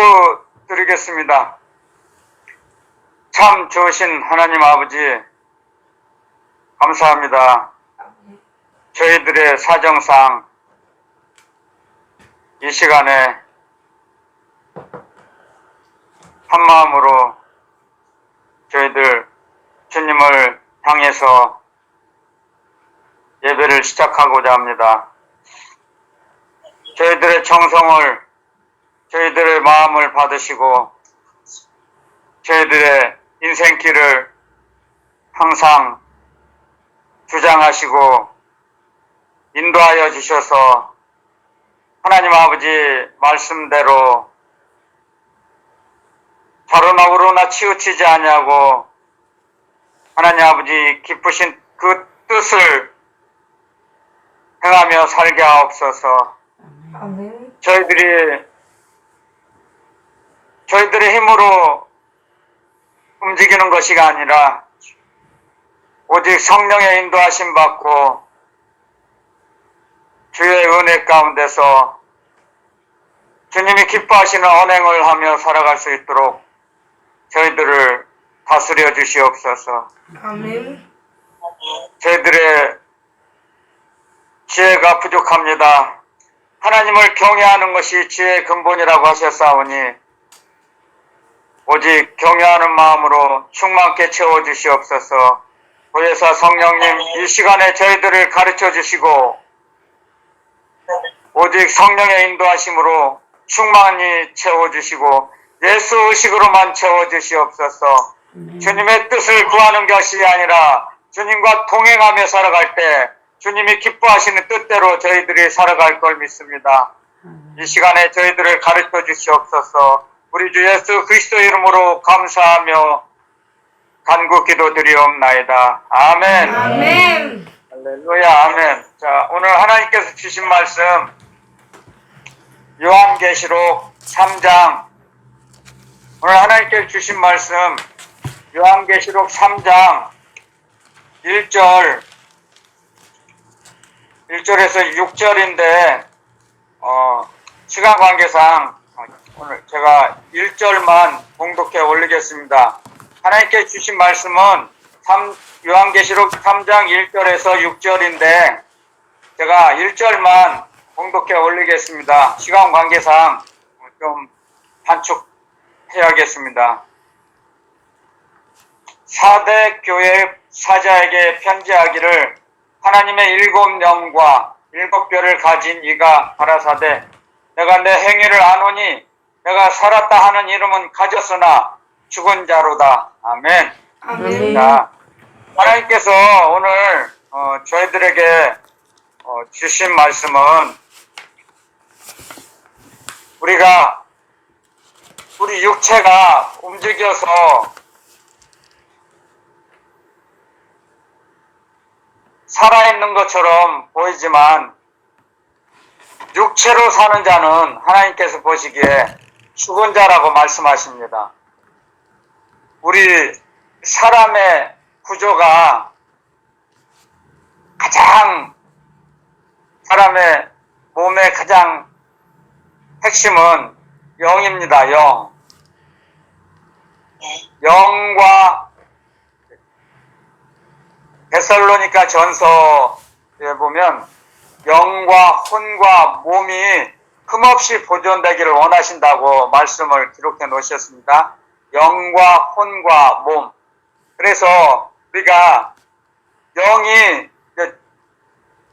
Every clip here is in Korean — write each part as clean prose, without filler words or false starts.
기도드리겠습니다. 참 좋으신 하나님 아버지, 감사합니다. 저희들의 사정상 이 시간에 한마음으로 저희들 주님을 향해서 예배를 시작하고자 합니다. 저희들의 정성을, 저희들의 마음을 받으시고 저희들의 인생길을 항상 주장하시고 인도하여 주셔서 하나님 아버지 말씀대로 좌로나 우로나 치우치지 아니하고 하나님 아버지 기쁘신 그 뜻을 행하며 살게 하옵소서. 아멘. 저희들의 힘으로 움직이는 것이 아니라 오직 성령의 인도하심 받고 주의 은혜 가운데서 주님이 기뻐하시는 언행을 하며 살아갈 수 있도록 저희들을 다스려 주시옵소서. 아멘. 저희들의 지혜가 부족합니다. 하나님을 경외하는 것이 지혜의 근본이라고 하셨사오니 오직 경외하는 마음으로 충만케 채워주시옵소서. 보혜사 성령님, 이 시간에 저희들을 가르쳐 주시고 오직 성령의 인도하심으로 충만히 채워주시고 예수 의식으로만 채워주시옵소서. 주님의 뜻을 구하는 것이 아니라 주님과 동행하며 살아갈 때 주님이 기뻐하시는 뜻대로 저희들이 살아갈 걸 믿습니다. 이 시간에 저희들을 가르쳐 주시옵소서. 우리 주 예수 그리스도 이름으로 감사하며 간구 기도드리옵나이다. 아멘. 아멘. 할렐루야. 아멘. 자, 오늘 하나님께서 주신 말씀 요한계시록 3장. 오늘 하나님께서 주신 말씀 요한계시록 3장 1절에서 6절인데 시간 관계상 오늘 제가 1절만 봉독해 올리겠습니다. 하나님께 주신 말씀은 요한계시록 3장 1절에서 6절인데 제가 1절만 봉독해 올리겠습니다. 시간 관계상 좀 단축해야겠습니다. 4대 교회 사자에게 편지하기를 하나님의 7영과 7별을 가진 이가 가라사대 내가 내 행위를 아노니 내가 살았다 하는 이름은 가졌으나 죽은 자로다. 아멘. 아멘. 자, 하나님께서 오늘 저희들에게 주신 말씀은 우리 육체가 움직여서 살아있는 것처럼 보이지만 육체로 사는 자는 하나님께서 보시기에 죽은 자라고 말씀하십니다. 우리 사람의 구조가 사람의 몸의 가장 핵심은 영입니다. 영과 데살로니가 전서에 보면 영과 혼과 몸이 흠없이 보존되기를 원하신다고 말씀을 기록해 놓으셨습니다. 영과 혼과 몸. 그래서 우리가 영이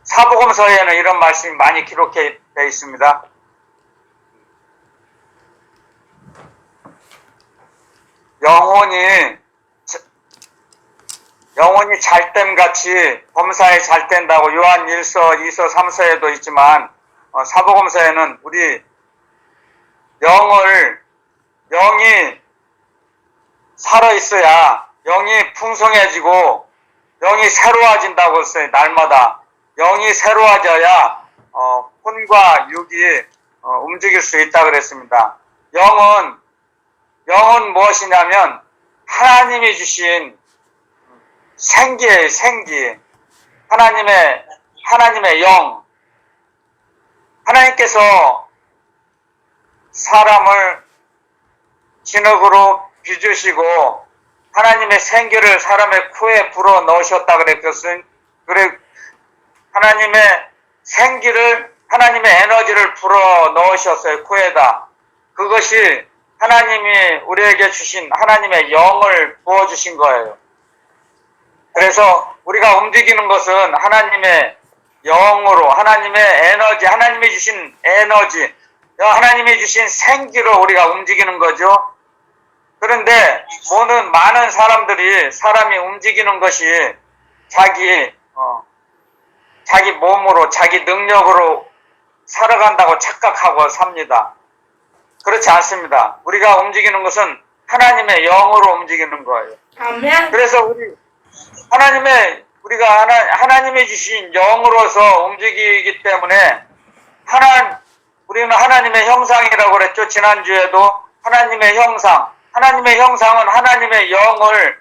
사복음서에는 이런 말씀이 많이 기록해 되어 있습니다. 영혼이 잘됨같이 범사에 잘된다고 요한 1서, 2서, 3서에도 있지만 사복음서에는 우리 영이 살아있어야 영이 풍성해지고 영이 새로워진다고 했어요. 날마다 영이 새로워져야 혼과 육이 움직일 수 있다 그랬습니다. 영은 무엇이냐면 하나님이 주신 생기예요. 생기. 하나님의 영. 하나님께서 사람을 진흙으로 빚으시고 하나님의 생기를 사람의 코에 불어 넣으셨다 그래 하나님의 생기를 하나님의 에너지를 불어 넣으셨어요. 코에다. 그것이 하나님이 우리에게 주신 하나님의 영을 부어 주신 거예요. 그래서 우리가 움직이는 것은 하나님의 영으로 하나님의 에너지, 하나님이 주신 에너지, 하나님이 주신 생기로 우리가 움직이는 거죠. 그런데 많은 사람이 움직이는 것이 자기 몸으로, 자기 능력으로 살아간다고 착각하고 삽니다. 그렇지 않습니다. 우리가 움직이는 것은 하나님의 영으로 움직이는 거예요. 아멘. 그래서 우리가 하나님이 주신 영으로서 움직이기 때문에 우리는 하나님의 형상이라고 그랬죠. 지난주에도 하나님의 형상은 하나님의 영을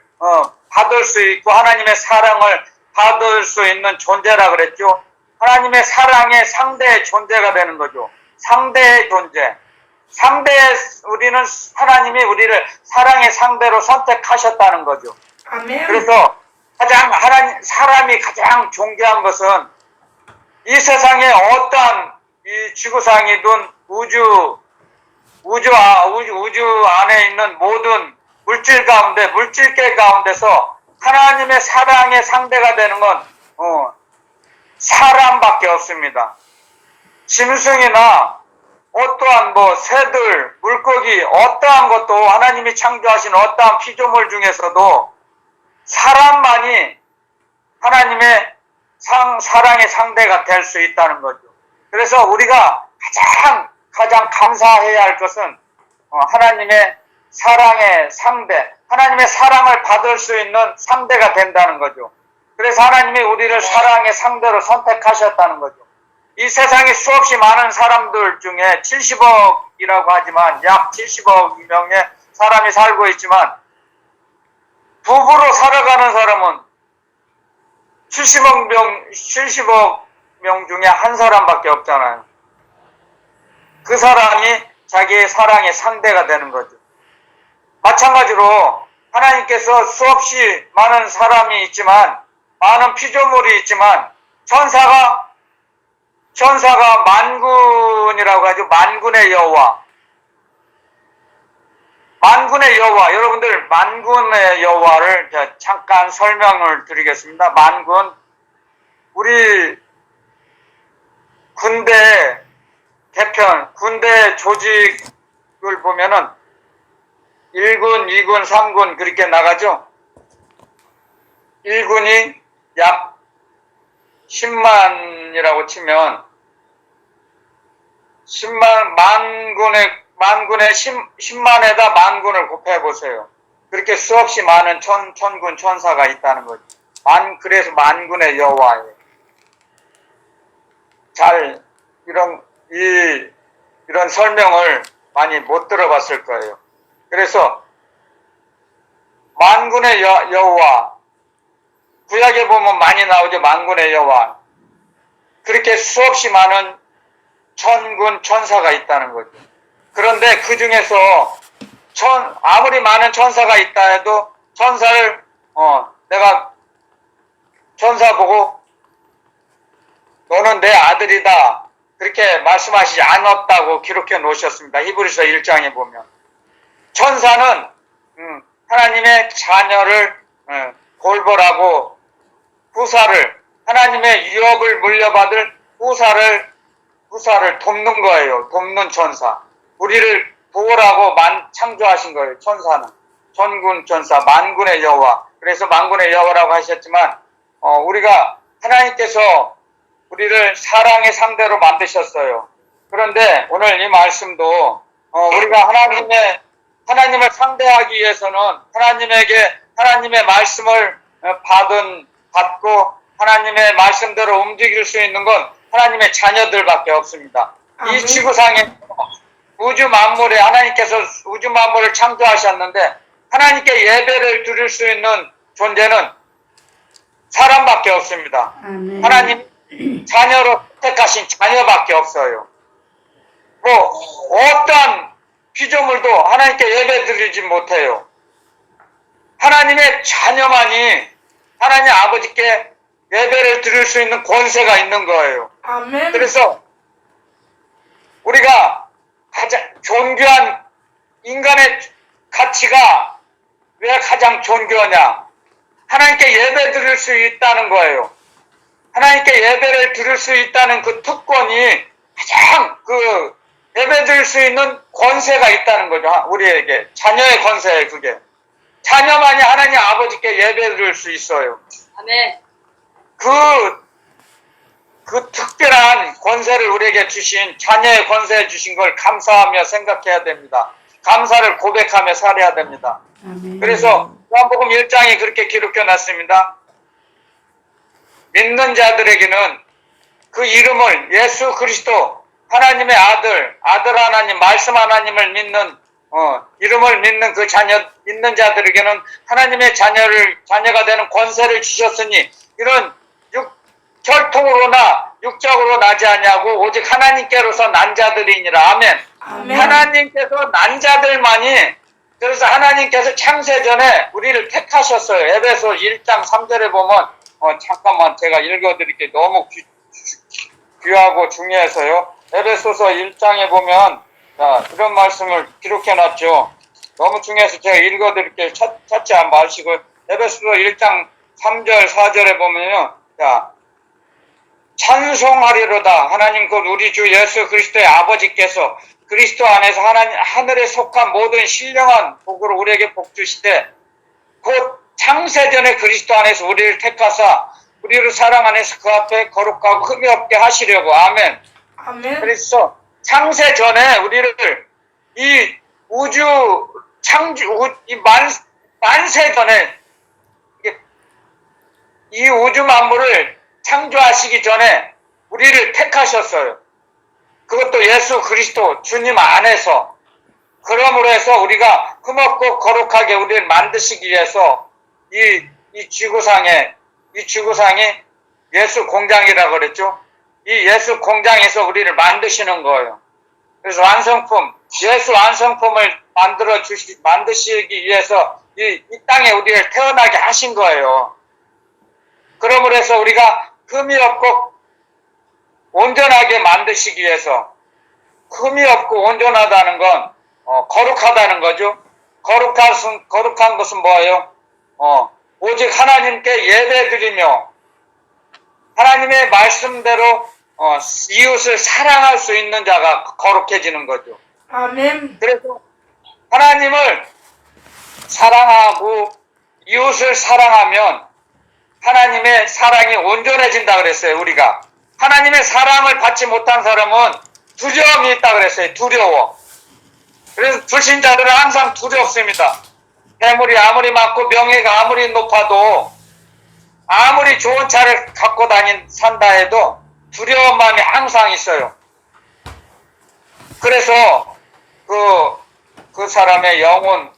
받을 수 있고 하나님의 사랑을 받을 수 있는 존재라 그랬죠. 하나님의 사랑의 상대의 존재가 되는 거죠. 상대의 존재. 우리는 하나님이 우리를 사랑의 상대로 선택하셨다는 거죠. 아멘. 그래서 사람이 가장 존귀한 것은 이 세상에 어떠한 이 지구상이든 우주 안에 있는 모든 물질계 가운데서 하나님의 사랑의 상대가 되는 건 사람밖에 없습니다. 짐승이나 어떠한 새들, 물고기, 어떠한 것도 하나님이 창조하신 어떠한 피조물 중에서도 사람만이 하나님의 사랑의 상대가 될 수 있다는 거죠. 그래서 우리가 가장 감사해야 할 것은 하나님의 사랑의 상대, 하나님의 사랑을 받을 수 있는 상대가 된다는 거죠. 그래서 하나님이 우리를 사랑의 상대로 선택하셨다는 거죠. 이 세상에 수없이 많은 사람들 중에 70억이라고 하지만 약 70억 명의 사람이 살고 있지만 부부로 살아가는 사람은 70억 명 중에 한 사람밖에 없잖아요. 그 사람이 자기의 사랑의 상대가 되는 거죠. 마찬가지로 하나님께서 수없이 많은 사람이 있지만, 많은 피조물이 있지만, 천사가 만군이라고 하죠. 만군의 여호와. 여러분들 만군의 여호와를 잠깐 설명을 드리겠습니다. 만군, 우리 군대 조직을 보면은 1군, 2군, 3군 그렇게 나가죠. 1군이 약 10만이라고 치면 10만군의 10만에다 만군을 곱해보세요. 그렇게 수없이 많은 천군 천사가 있다는 거죠. 그래서 만군의 여호와예요. 이런 설명을 많이 못 들어봤을 거예요. 그래서 만군의 여호와, 구약에 보면 많이 나오죠. 만군의 여호와. 그렇게 수없이 많은 천군 천사가 있다는 거죠. 그런데 그 중에서 아무리 많은 천사가 있다 해도 내가 천사 보고 너는 내 아들이다 그렇게 말씀하시지 않았다고 기록해 놓으셨습니다. 히브리서 1장에 보면 천사는 하나님의 자녀를 돌보라고 하나님의 유업을 물려받을 후사를 돕는 거예요. 돕는 천사. 우리를 도우라고 창조하신 거예요. 천사는. 천군 천사, 만군의 여호와. 그래서 만군의 여호와라고 하셨지만 우리가 하나님께서 우리를 사랑의 상대로 만드셨어요. 그런데 오늘 이 말씀도 우리가 하나님을 상대하기 위해서는 하나님의 말씀을 받고 하나님의 말씀대로 움직일 수 있는 건 하나님의 자녀들밖에 없습니다. 이 지구상에 하나님께서 우주 만물을 창조하셨는데 하나님께 예배를 드릴 수 있는 존재는 사람밖에 없습니다. 아멘. 하나님 자녀로 택하신 자녀밖에 없어요. 어떤 피조물도 하나님께 예배 드리지 못해요. 하나님의 자녀만이 하나님 아버지께 예배를 드릴 수 있는 권세가 있는 거예요. 아멘. 그래서 우리가 가장 존귀한 인간의 가치가 왜 가장 존귀하냐? 하나님께 예배 드릴 수 있다는 거예요. 하나님께 예배를 드릴 수 있다는 그 특권이 가장 예배 드릴 수 있는 권세가 있다는 거죠. 우리에게. 자녀의 권세예요, 그게. 자녀만이 하나님 아버지께 예배 드릴 수 있어요. 아멘. 그 특별한 권세를 우리에게 주신, 자녀의 권세 주신 걸 감사하며 생각해야 됩니다. 감사를 고백하며 살아야 됩니다. 아멘. 그래서 요한복음 1장이 그렇게 기록해 놨습니다. 믿는 자들에게는 그 이름을 예수 그리스도 하나님의 아들 하나님, 말씀 하나님을 믿는 이름을 믿는 그 믿는 자들에게는 하나님의 자녀가 되는 권세를 주셨으니 이런 혈통으로나 육적으로 나지 아니하고 오직 하나님께로서 난 자들이니라. 아멘. 아멘. 하나님께서 난 자들만이, 그래서 하나님께서 창세전에 우리를 택하셨어요. 에베소 1장 3절에 보면 잠깐만 제가 읽어드릴게요. 너무 귀하고 중요해서요. 에베소서 1장에 보면 이런 말씀을 기록해놨죠. 너무 중요해서 제가 읽어드릴게요. 찾지 마시고 에베소서 1장 3절 4절에 보면요. 찬송하리로다. 하나님 곧 우리 주 예수 그리스도의 아버지께서 그리스도 안에서 하늘에 속한 모든 신령한 복으로 우리에게 복 주시되 곧 창세전에 그리스도 안에서 우리를 택하사 우리를 사랑 안에서 그 앞에 거룩하고 흠이 없게 하시려고. 아멘. 아멘. 그래서 창세전에 우리를 이 우주 만세전에 이 우주 만물을 창조하시기 전에 우리를 택하셨어요. 그것도 예수 그리스도 주님 안에서. 그러므로 해서 우리가 흠없고 거룩하게 우리를 만드시기 위해서 이 지구상이 예수 공장이라고 그랬죠. 이 예수 공장에서 우리를 만드시는 거예요. 그래서 예수 완성품을 만드시기 위해서 이 땅에 우리를 태어나게 하신 거예요. 그러므로 해서 우리가 흠이 없고 온전하게 만드시기 위해서, 흠이 없고 온전하다는 건 거룩하다는 거죠. 거룩한 것은 뭐예요? 오직 하나님께 예배드리며 하나님의 말씀대로 이웃을 사랑할 수 있는 자가 거룩해지는 거죠. 아멘. 그래서 하나님을 사랑하고 이웃을 사랑하면 하나님의 사랑이 온전해진다 그랬어요. 우리가 하나님의 사랑을 받지 못한 사람은 두려움이 있다 그랬어요. 두려워. 그래서 불신자들은 항상 두렵습니다. 재물이 아무리 많고 명예가 아무리 높아도, 아무리 좋은 차를 갖고 산다 해도 두려운 마음이 항상 있어요. 그래서 그 사람의 영혼,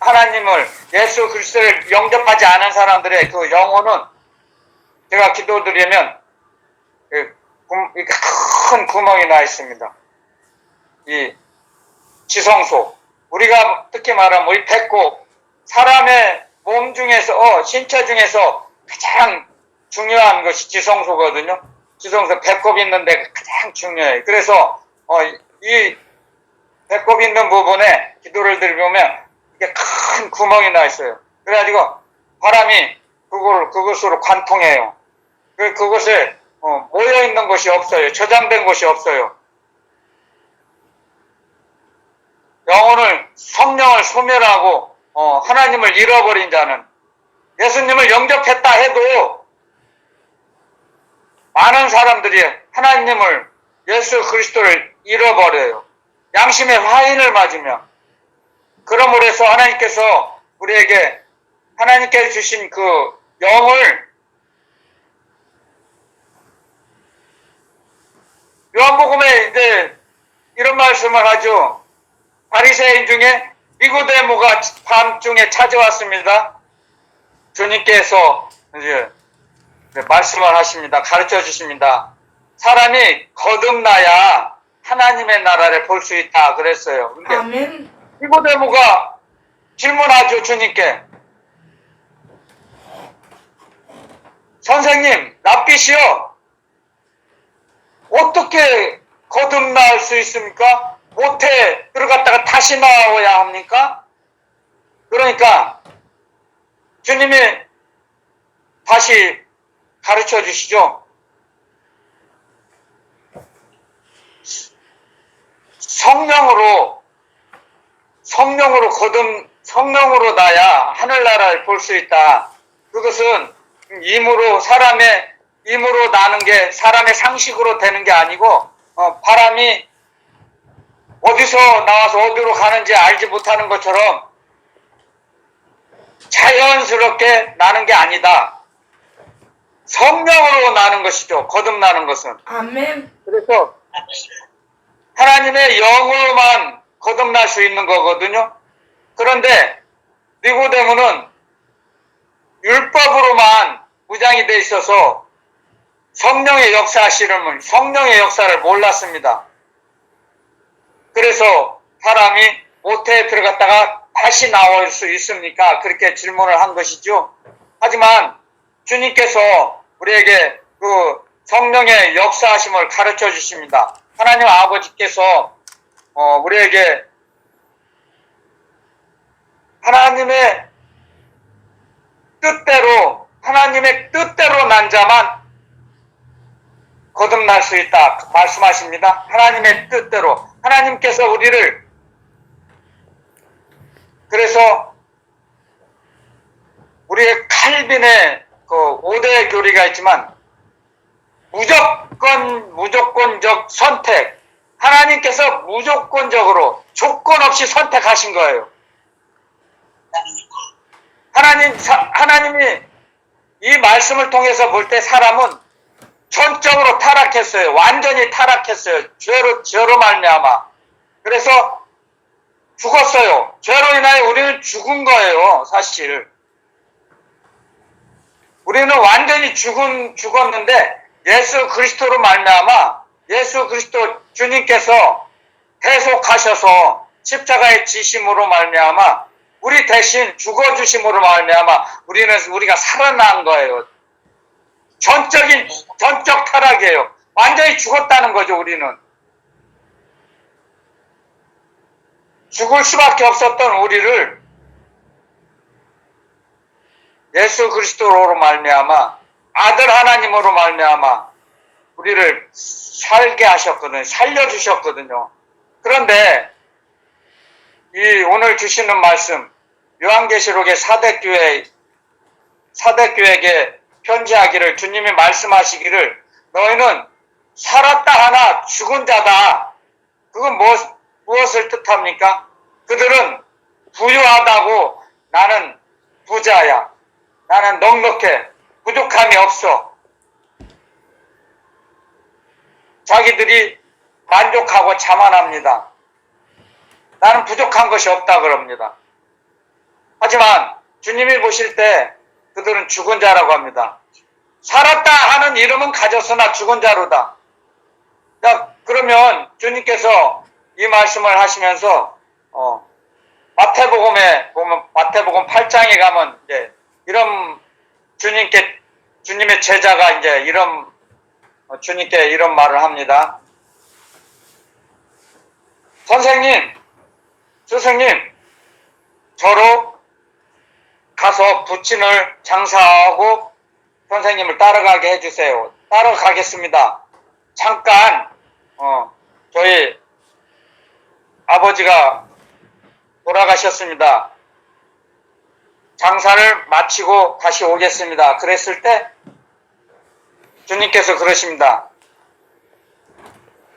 하나님을, 예수 그리스도를 영접하지 않은 사람들의 그 영혼은, 제가 기도드리면 큰 구멍이 나 있습니다. 이 지성소, 우리가 특히 말하면 우리 배꼽, 사람의 몸 중에서 신체 중에서 가장 중요한 것이 지성소거든요. 지성소, 배꼽 있는 데가 가장 중요해요. 그래서 이 배꼽 있는 부분에 기도를 드리면 이게 큰 구멍이 나 있어요. 그래가지고 바람이 그것으로 관통해요. 그것에 모여 있는 것이 없어요. 저장된 것이 없어요. 성령을 소멸하고 하나님을 잃어버린 자는, 예수님을 영접했다 해도 많은 사람들이 하나님을, 예수 그리스도를 잃어버려요. 양심의 화인을 맞으며. 그러므로 해서 하나님께서 우리에게 하나님께 주신 그 영을, 요한복음에 이제 이런 말씀을 하죠. 바리새인 중에 니고데모가 밤중에 찾아왔습니다. 주님께서 이제 말씀을 하십니다. 가르쳐 주십니다. 사람이 거듭나야 하나님의 나라를 볼 수 있다 그랬어요. 근데 아멘. 니고데모가 질문하죠, 주님께. 선생님, 랍비시여, 어떻게 거듭날 수 있습니까? 모태에 들어갔다가 다시 나와야 합니까? 그러니까 주님이 다시 가르쳐 주시죠. 성령으로 나야 하늘나라를 볼 수 있다. 그것은 사람의 힘으로 나는 게 사람의 상식으로 되는 게 아니고, 바람이 어디서 나와서 어디로 가는지 알지 못하는 것처럼 자연스럽게 나는 게 아니다. 성령으로 나는 것이죠. 거듭나는 것은. 아멘. 그래서 하나님의 영으로만 거듭날 수 있는 거거든요. 그런데 니고데모는 율법으로만 무장이 돼 있어서 성령의 역사를 몰랐습니다. 그래서 사람이 모태에 들어갔다가 다시 나올 수 있습니까? 그렇게 질문을 한 것이죠. 하지만 주님께서 우리에게 그 성령의 역사하심을 가르쳐 주십니다. 하나님 아버지께서 우리에게 하나님의 뜻대로 난 자만 거듭날 수 있다 말씀하십니다. 하나님의 뜻대로. 하나님께서 우리를, 그래서 우리의 칼빈의 그 5대 교리가 있지만 무조건적 선택, 하나님께서 무조건적으로 조건 없이 선택하신 거예요. 하나님이 이 말씀을 통해서 볼 때 사람은 전적으로 타락했어요. 완전히 타락했어요. 죄로 말미암아. 그래서 죽었어요. 죄로 인하여 우리는 죽은 거예요, 사실. 우리는 완전히 죽었는데 예수 그리스도로 말미암아, 예수 그리스도 주님께서 대속하셔서 십자가의 지심으로 말미암아 우리 대신 죽어주심으로 말미암아 우리가 살아난 거예요. 전적 타락이에요. 완전히 죽었다는 거죠, 우리는. 죽을 수밖에 없었던 우리를 예수 그리스도로 말미암아 아들 하나님으로 말미암아 우리를 살게 하셨거든요. 살려주셨거든요. 그런데 이 오늘 주시는 말씀, 요한계시록의 사대교회에게 편지하기를, 주님이 말씀하시기를, 너희는 살았다 하나 죽은 자다. 그건 무엇을 뜻합니까? 그들은 부유하다고 나는 부자야. 나는 넉넉해. 부족함이 없어. 자기들이 만족하고 자만합니다. 나는 부족한 것이 없다 그럽니다. 하지만 주님이 보실 때 그들은 죽은 자라고 합니다. 살았다 하는 이름은 가졌으나 죽은 자로다. 자, 그러면 주님께서 이 말씀을 하시면서 마태복음에 보면, 마태복음 8장에 가면 이제 이런 주님의 제자가 이제 주님께 이런 말을 합니다. 선생님, 스승님, 저로 가서 부친을 장사하고 선생님을 따라가게 해주세요. 따라가겠습니다. 잠깐 저희 아버지가 돌아가셨습니다. 장사를 마치고 다시 오겠습니다. 그랬을 때 주님께서 그러십니다.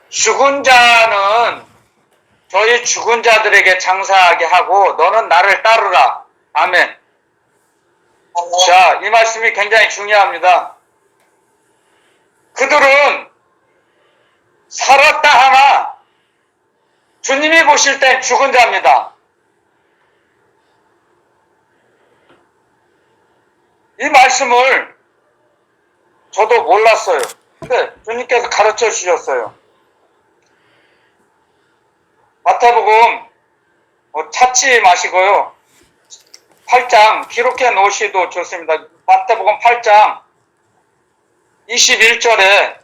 죽은 자는 저희 죽은 자들에게 장사하게 하고 너는 나를 따르라. 아멘. 자, 이 말씀이 굉장히 중요합니다. 그들은 살았다 하나 주님이 보실 땐 죽은 자입니다. 이 말씀을 저도 몰랐어요. 근데 주님께서 가르쳐 주셨어요. 마태복음 찾지 마시고요. 8장 기록해 놓으시도 좋습니다. 마태복음 8장 21절,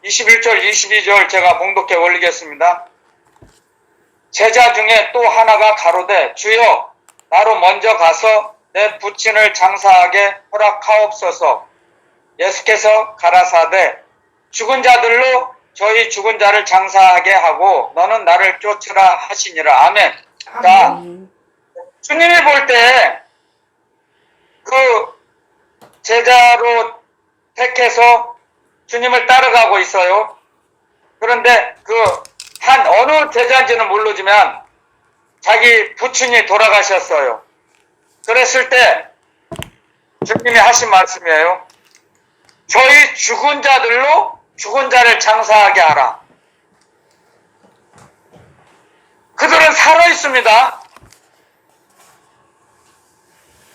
22절 제가 봉독해 올리겠습니다. 제자 중에 또 하나가 가로되 주여 나로 먼저 가서 내 부친을 장사하게 허락하옵소서. 예수께서 가라사대 죽은 자들로 저희 죽은 자를 장사하게 하고 너는 나를 쫓으라 하시니라. 아멘. 자, 주님이 볼 때 그 제자로 택해서 주님을 따라가고 있어요. 그런데 그 한 어느 제자인지는 모르지만 자기 부친이 돌아가셨어요. 그랬을 때 주님이 하신 말씀이에요. 저희 죽은 자들로 죽은 자를 장사하게 하라. 그들은 살아 있습니다.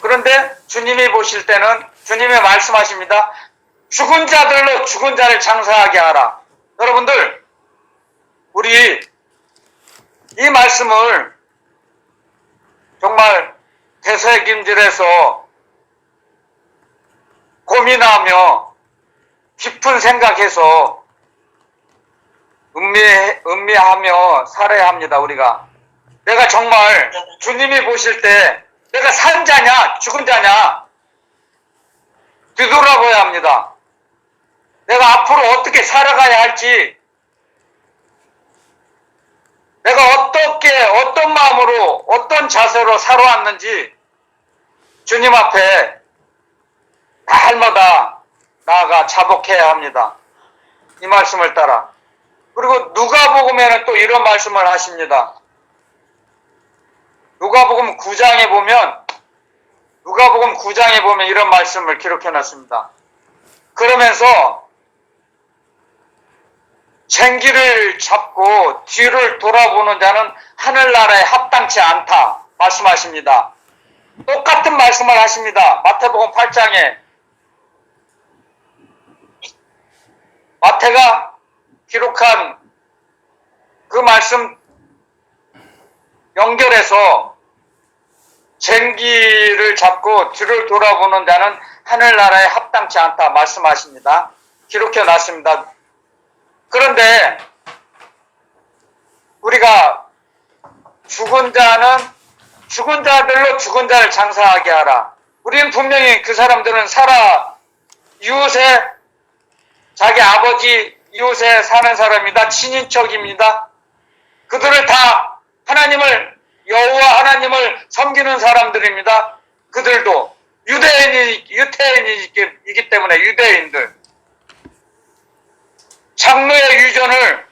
그런데 주님이 보실 때는 주님이 말씀하십니다. 죽은 자들로 죽은 자를 장사하게 하라. 여러분들, 우리 이 말씀을 정말 되새김질해서 고민하며 깊은 생각해서 음미하며 살아야 합니다. 우리가 내가 정말 주님이 보실 때 내가 산 자냐 죽은 자냐 뒤돌아봐야 합니다. 내가 앞으로 어떻게 살아가야 할지, 내가 어떤 마음으로 어떤 자세로 살아왔는지 주님 앞에 날마다 나아가 자복해야 합니다. 이 말씀을 따라. 그리고 누가복음에는 또 이런 말씀을 하십니다. 누가복음 9장에 보면 이런 말씀을 기록해 놨습니다. 그러면서 쟁기를 잡고 뒤를 돌아보는 자는 하늘나라에 합당치 않다 말씀하십니다. 똑같은 말씀을 하십니다. 마태복음 8장에 마태가 기록한 그 말씀 연결해서 쟁기를 잡고 뒤를 돌아보는 자는 하늘나라에 합당치 않다 말씀하십니다. 기록해 놨습니다. 그런데 우리가 죽은 자들로 죽은 자를 장사하게 하라. 우리는 분명히 그 사람들은 이웃에 자기 아버지 이웃에 사는 사람입니다. 친인척입니다. 그들을 다 여호와 하나님을 섬기는 사람들입니다. 그들도 유대인이기 때문에 유대인들. 장로의 유전을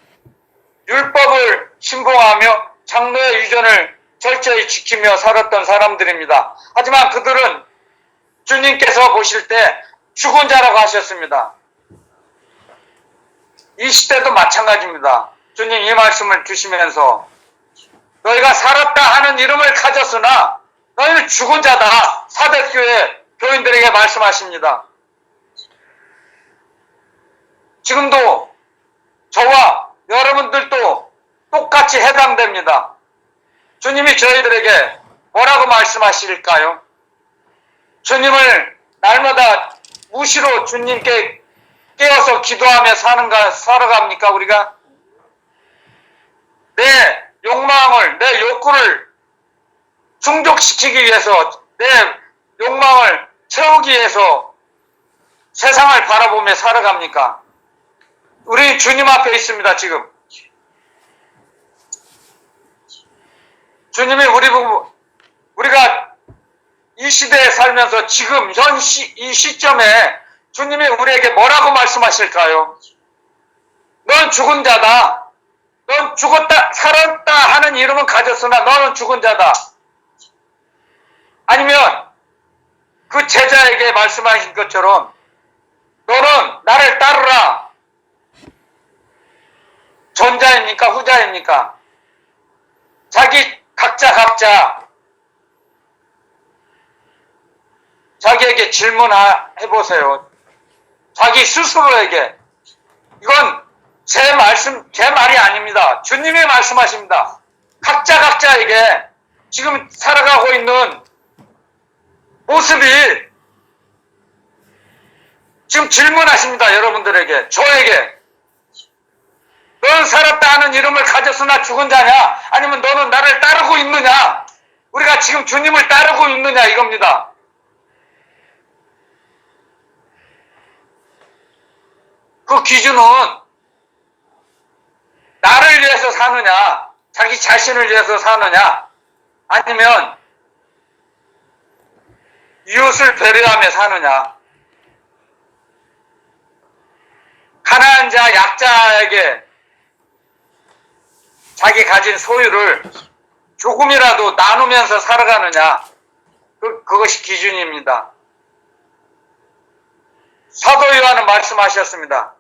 율법을 신봉하며 장로의 유전을 철저히 지키며 살았던 사람들입니다. 하지만 그들은 주님께서 보실 때 죽은 자라고 하셨습니다. 이 시대도 마찬가지입니다. 주님 이 말씀을 주시면서 너희가 살았다 하는 이름을 가졌으나 너희는 죽은 자다. 사대교회 교인들에게 말씀하십니다. 지금도 저와 여러분들도 똑같이 해당됩니다. 주님이 저희들에게 뭐라고 말씀하실까요? 주님을 날마다 무시로 주님께 깨어서 기도하며 살아갑니까, 우리가? 내 욕망을, 내 욕구를 충족시키기 위해서, 내 욕망을 채우기 위해서 세상을 바라보며 살아갑니까? 우리 주님 앞에 있습니다, 지금. 주님이 우리가 이 시대에 살면서 지금 이 시점에 주님이 우리에게 뭐라고 말씀하실까요? 넌 죽은 자다. 넌 살았다 하는 이름은 가졌으나 너는 죽은 자다. 아니면 그 제자에게 말씀하신 것처럼 너는 나를 따르라. 전자입니까? 후자입니까? 각자 자기에게 질문해보세요. 자기 스스로에게. 이건 제 말이 아닙니다. 주님이 말씀하십니다. 각자에게 지금 살아가고 있는 모습이 지금 질문하십니다. 여러분들에게, 저에게. 너는 살았다 하는 이름을 가졌으나 죽은 자냐? 아니면 너는 나를 따르고 있느냐? 우리가 지금 주님을 따르고 있느냐 이겁니다. 그 기준은 나를 위해서 사느냐, 자기 자신을 위해서 사느냐, 아니면 이웃을 배려하며 사느냐, 가난한 자, 약자에게 자기 가진 소유를 조금이라도 나누면서 살아가느냐, 그것이 기준입니다. 사도 요한은 말씀하셨습니다.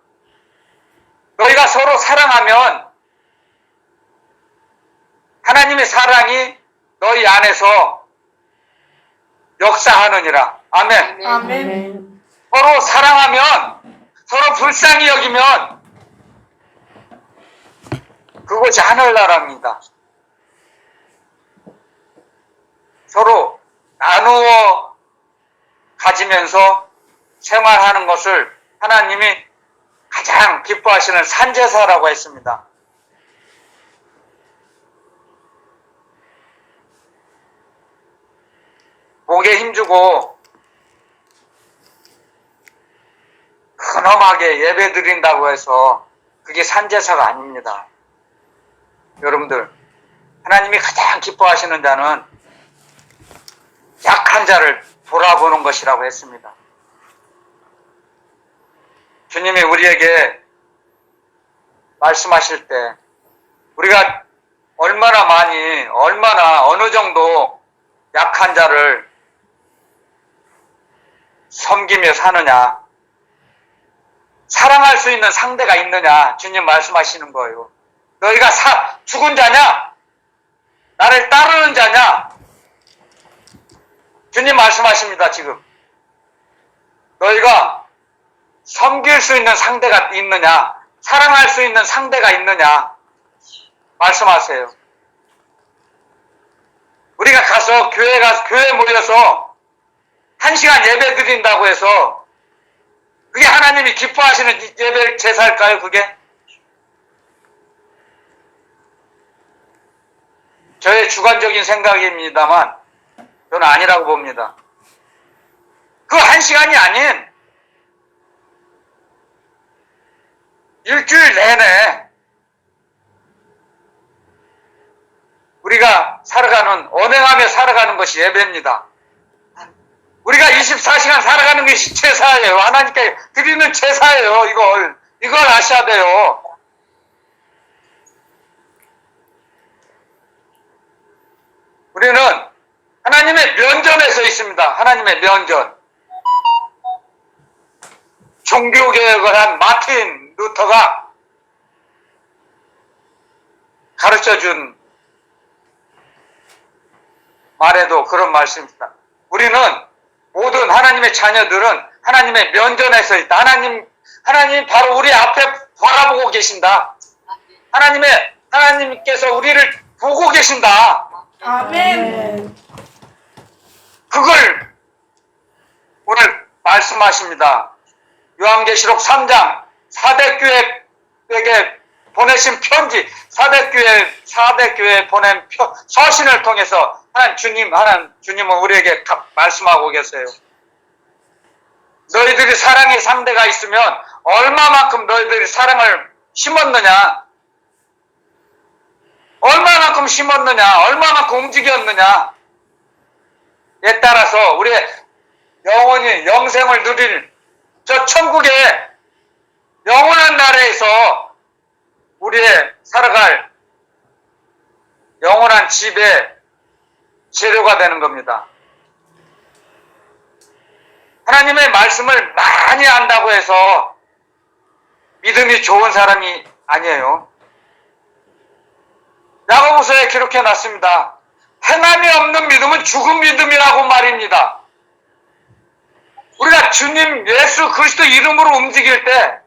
너희가 서로 사랑하면 하나님의 사랑이 너희 안에서 역사하느니라. 아멘. 아멘. 서로 사랑하면, 서로 불쌍히 여기면 그것이 하늘나라입니다. 서로 나누어 가지면서 생활하는 것을 하나님이 가장 기뻐하시는 산제사라고 했습니다. 목에 힘주고 근엄하게 예배 드린다고 해서 그게 산제사가 아닙니다. 여러분들, 하나님이 가장 기뻐하시는 자는 약한 자를 돌아보는 것이라고 했습니다. 주님이 우리에게 말씀하실 때 우리가 얼마나 어느 정도 약한 자를 섬기며 사느냐, 사랑할 수 있는 상대가 있느냐, 주님 말씀하시는 거예요. 너희가 죽은 자냐? 나를 따르는 자냐? 주님 말씀하십니다. 지금 너희가 섬길 수 있는 상대가 있느냐, 사랑할 수 있는 상대가 있느냐 말씀하세요. 우리가 가서 교회에 모여서 1시간 예배 드린다고 해서 그게 하나님이 기뻐하시는 예배 제사일까요? 그게? 저의 주관적인 생각입니다만 저는 아니라고 봅니다. 그 1시간이 아닌 일주일 내내 우리가 언행하며 살아가는 것이 예배입니다. 우리가 24시간 살아가는 것이 제사예요. 하나님께 드리는 제사예요. 이걸 아셔야 돼요. 우리는 하나님의 면전에 서 있습니다. 하나님의 면전. 종교개혁을 한 마틴 루터가 가르쳐준 말에도 그런 말씀입니다. 우리는 모든 하나님의 자녀들은 하나님의 면전에 서 있다. 하나님 바로 우리 앞에 바라보고 계신다. 하나님께서 우리를 보고 계신다. 아멘. 그걸 오늘 말씀하십니다. 요한계시록 3장 4대 교회에게 보내신 편지, 4대 교회에 보낸 서신을 통해서 주님은 우리에게 말씀하고 계세요. 너희들이 사랑의 상대가 있으면 얼마만큼 너희들이 사랑을 심었느냐, 얼마만큼 심었느냐, 얼마만큼 움직였느냐에 따라서 우리의 영원히 영생을 누릴 저 천국의 영원한 나라에서 우리의 살아갈 영원한 집의 재료가 되는 겁니다. 하나님의 말씀을 많이 안다고 해서 믿음이 좋은 사람이 아니에요. 야고보서에 기록해 놨습니다. 행함이 없는 믿음은 죽은 믿음이라고 말입니다. 우리가 주님 예수 그리스도 이름으로 움직일 때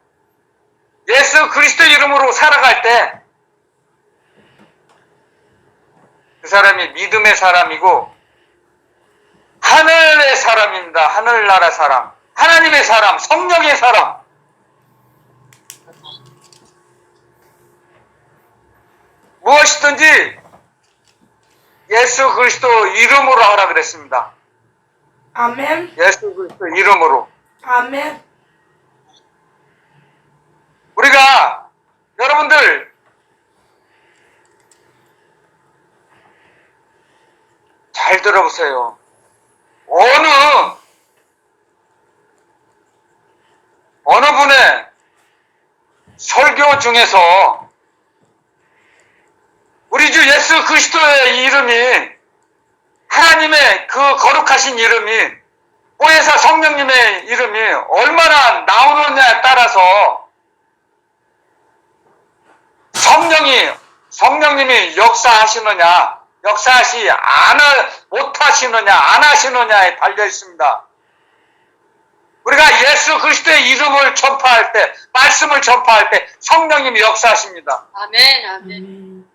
예수 그리스도 이름으로 살아갈 때 그 사람이 믿음의 사람이고 하늘의 사람입니다. 하늘나라 사람, 하나님의 사람, 성령의 사람. 무엇이든지 예수 그리스도 이름으로 하라 그랬습니다. 아멘. 예수 그리스도 이름으로. 아멘. 우리가 여러분들 잘 들어보세요. 어느 분의 설교 중에서 우리 주 예수 그리스도의 이름이 하나님의 그 거룩하신 이름이 보혜사 성령님의 이름이 얼마나 나오느냐에 따라서 성령님이 역사하시 못하시느냐 안 하시느냐에 달려 있습니다. 우리가 예수 그리스도의 이름을 전파할 때, 말씀을 전파할 때 성령님이 역사하십니다. 아멘, 아멘.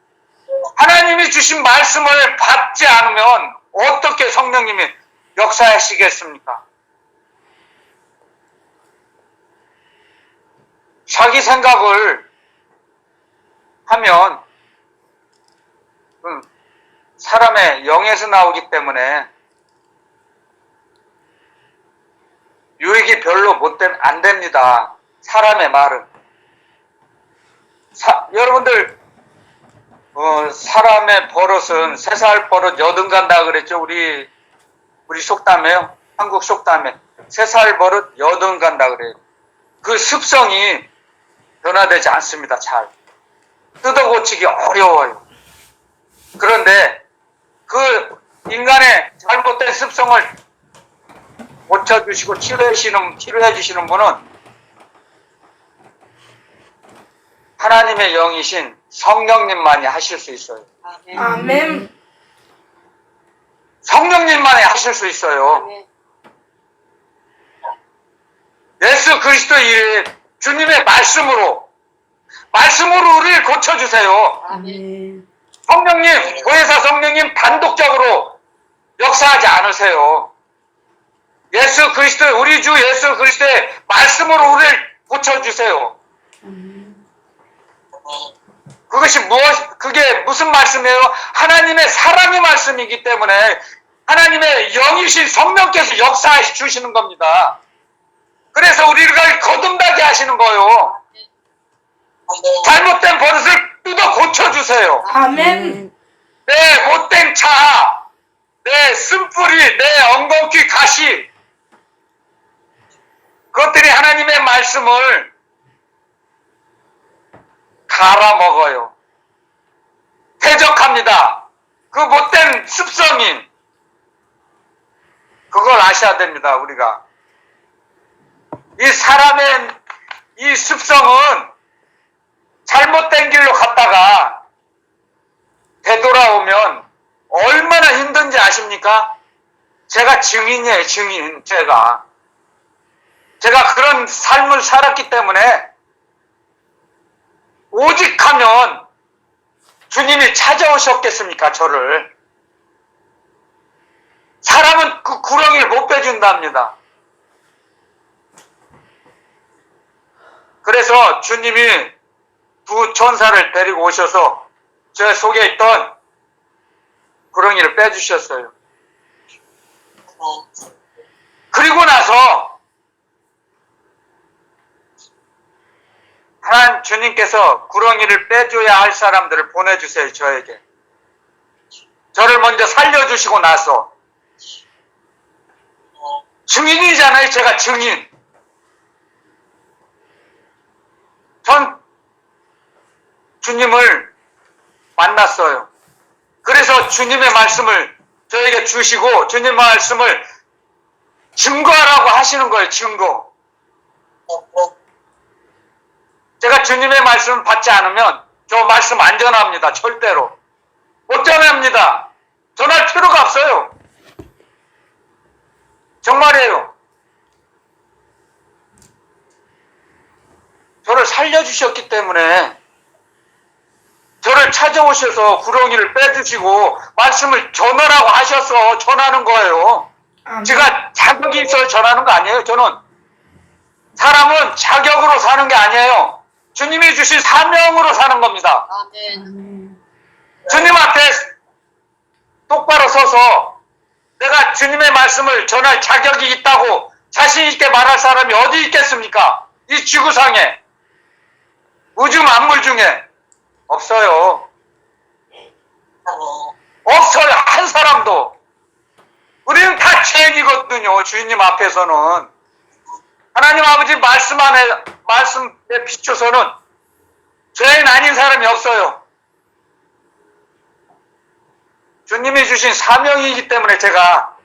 하나님이 주신 말씀을 받지 않으면 어떻게 성령님이 역사하시겠습니까? 자기 생각을 하면 사람의 영에서 나오기 때문에 유익이 별로 안 됩니다. 사람의 말은. 여러분들 사람의 버릇은 3살 버릇 여든 간다 그랬죠. 우리 속담에요. 한국 속담에 3살 버릇 여든 간다 그래요. 그 습성이 변화되지 않습니다. 잘 뜯어 고치기 어려워요. 그런데 그 인간의 잘못된 습성을 고쳐주시고 치료해 주시는 분은 하나님의 영이신 성령님만이 하실 수 있어요. 아멘. 아멘. 성령님만이 하실 수 있어요. 아멘. 예수 그리스도 이 주님의 말씀으로 우리를 고쳐주세요. 아멘. 성령님, 보혜사 성령님 단독적으로 역사하지 않으세요. 예수 그리스도, 우리 주 예수 그리스도의 말씀으로 우리를 고쳐주세요. 그게 무슨 말씀이에요? 하나님의 사랑의 말씀이기 때문에 하나님의 영이신 성령께서 역사해 주시는 겁니다. 그래서 우리를 거듭나게 하시는 거예요. 잘못된 버릇을 뜯어 고쳐주세요. 아멘. 내 못된 차, 내 쓴뿌리, 내 엉겅퀴 가시, 그것들이 하나님의 말씀을 갈아먹어요. 퇴적합니다. 그 못된 습성이. 그걸 아셔야 됩니다, 우리가. 이 사람의 이 습성은 잘못된 길로 갔다가 되돌아오면 얼마나 힘든지 아십니까? 제가 증인이에요, 증인. 제가 그런 삶을 살았기 때문에 오직 하면 주님이 찾아오셨겠습니까, 저를. 사람은 그 구렁이를 못 빼준답니다. 그래서 주님이 두 천사를 데리고 오셔서 제 속에 있던 구렁이를 빼주셨어요. 그리고 나서 하나님 주님께서 구렁이를 빼줘야 할 사람들을 보내주세요, 저에게. 저를 먼저 살려주시고 나서. 증인이잖아요, 제가 증인. 전 주님을 만났어요. 그래서 주님의 말씀을 저에게 주시고 주님의 말씀을 증거하라고 하시는 거예요, 증거. 제가 주님의 말씀을 받지 않으면 저 말씀 안 전합니다. 절대로. 못 전합니다. 전할 필요가 없어요. 정말이에요. 저를 살려주셨기 때문에 저를 찾아오셔서 구렁이를 빼주시고 말씀을 전하라고 하셔서 전하는 거예요. 아멘. 제가 자격이 있어서 전하는 거 아니에요. 저는 사람은 자격으로 사는 게 아니에요. 주님이 주신 사명으로 사는 겁니다. 아멘. 아멘. 주님 앞에 똑바로 서서 내가 주님의 말씀을 전할 자격이 있다고 자신 있게 말할 사람이 어디 있겠습니까? 이 지구상에, 우주 만물 중에 없어요. 없어요. 한 사람도. 우리는 다 죄인이거든요. 주님 앞에서는. 하나님 아버지 말씀에 비춰서는 죄인 아닌 사람이 없어요. 주님이 주신 사명이기 때문에 제가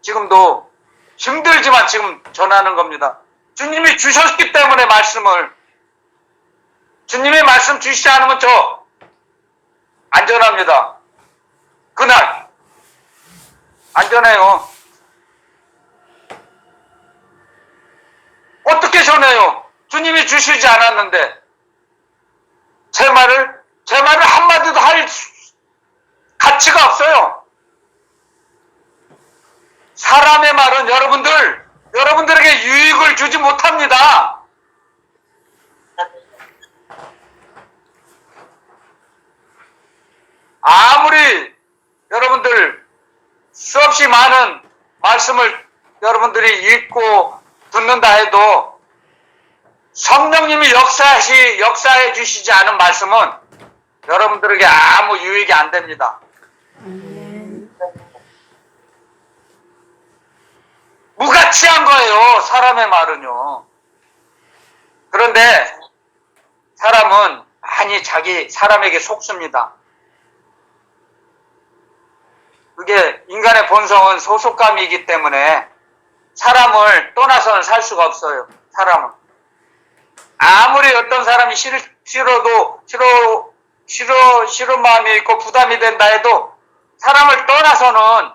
지금도 힘들지만 지금 전하는 겁니다. 주님이 주셨기 때문에 말씀을. 주님이 말씀 주시지 않으면 저 안전합니다. 그날 안전해요. 어떻게 전해요? 주님이 주시지 않았는데 제 말을 한마디도 할 가치가 없어요. 사람의 말은 여러분들에게 유익을 주지 못합니다. 아무리 여러분들 수없이 많은 말씀을 여러분들이 읽고 듣는다 해도 성령님이 역사해 주시지 않은 말씀은 여러분들에게 아무 유익이 안 됩니다. 아멘. 무가치한 거예요. 사람의 말은요. 그런데 사람은 많이 사람에게 속습니다. 그게 인간의 본성은 소속감이기 때문에 사람을 떠나서는 살 수가 없어요. 사람은. 아무리 어떤 사람이 싫은 마음이 있고 부담이 된다 해도 사람을 떠나서는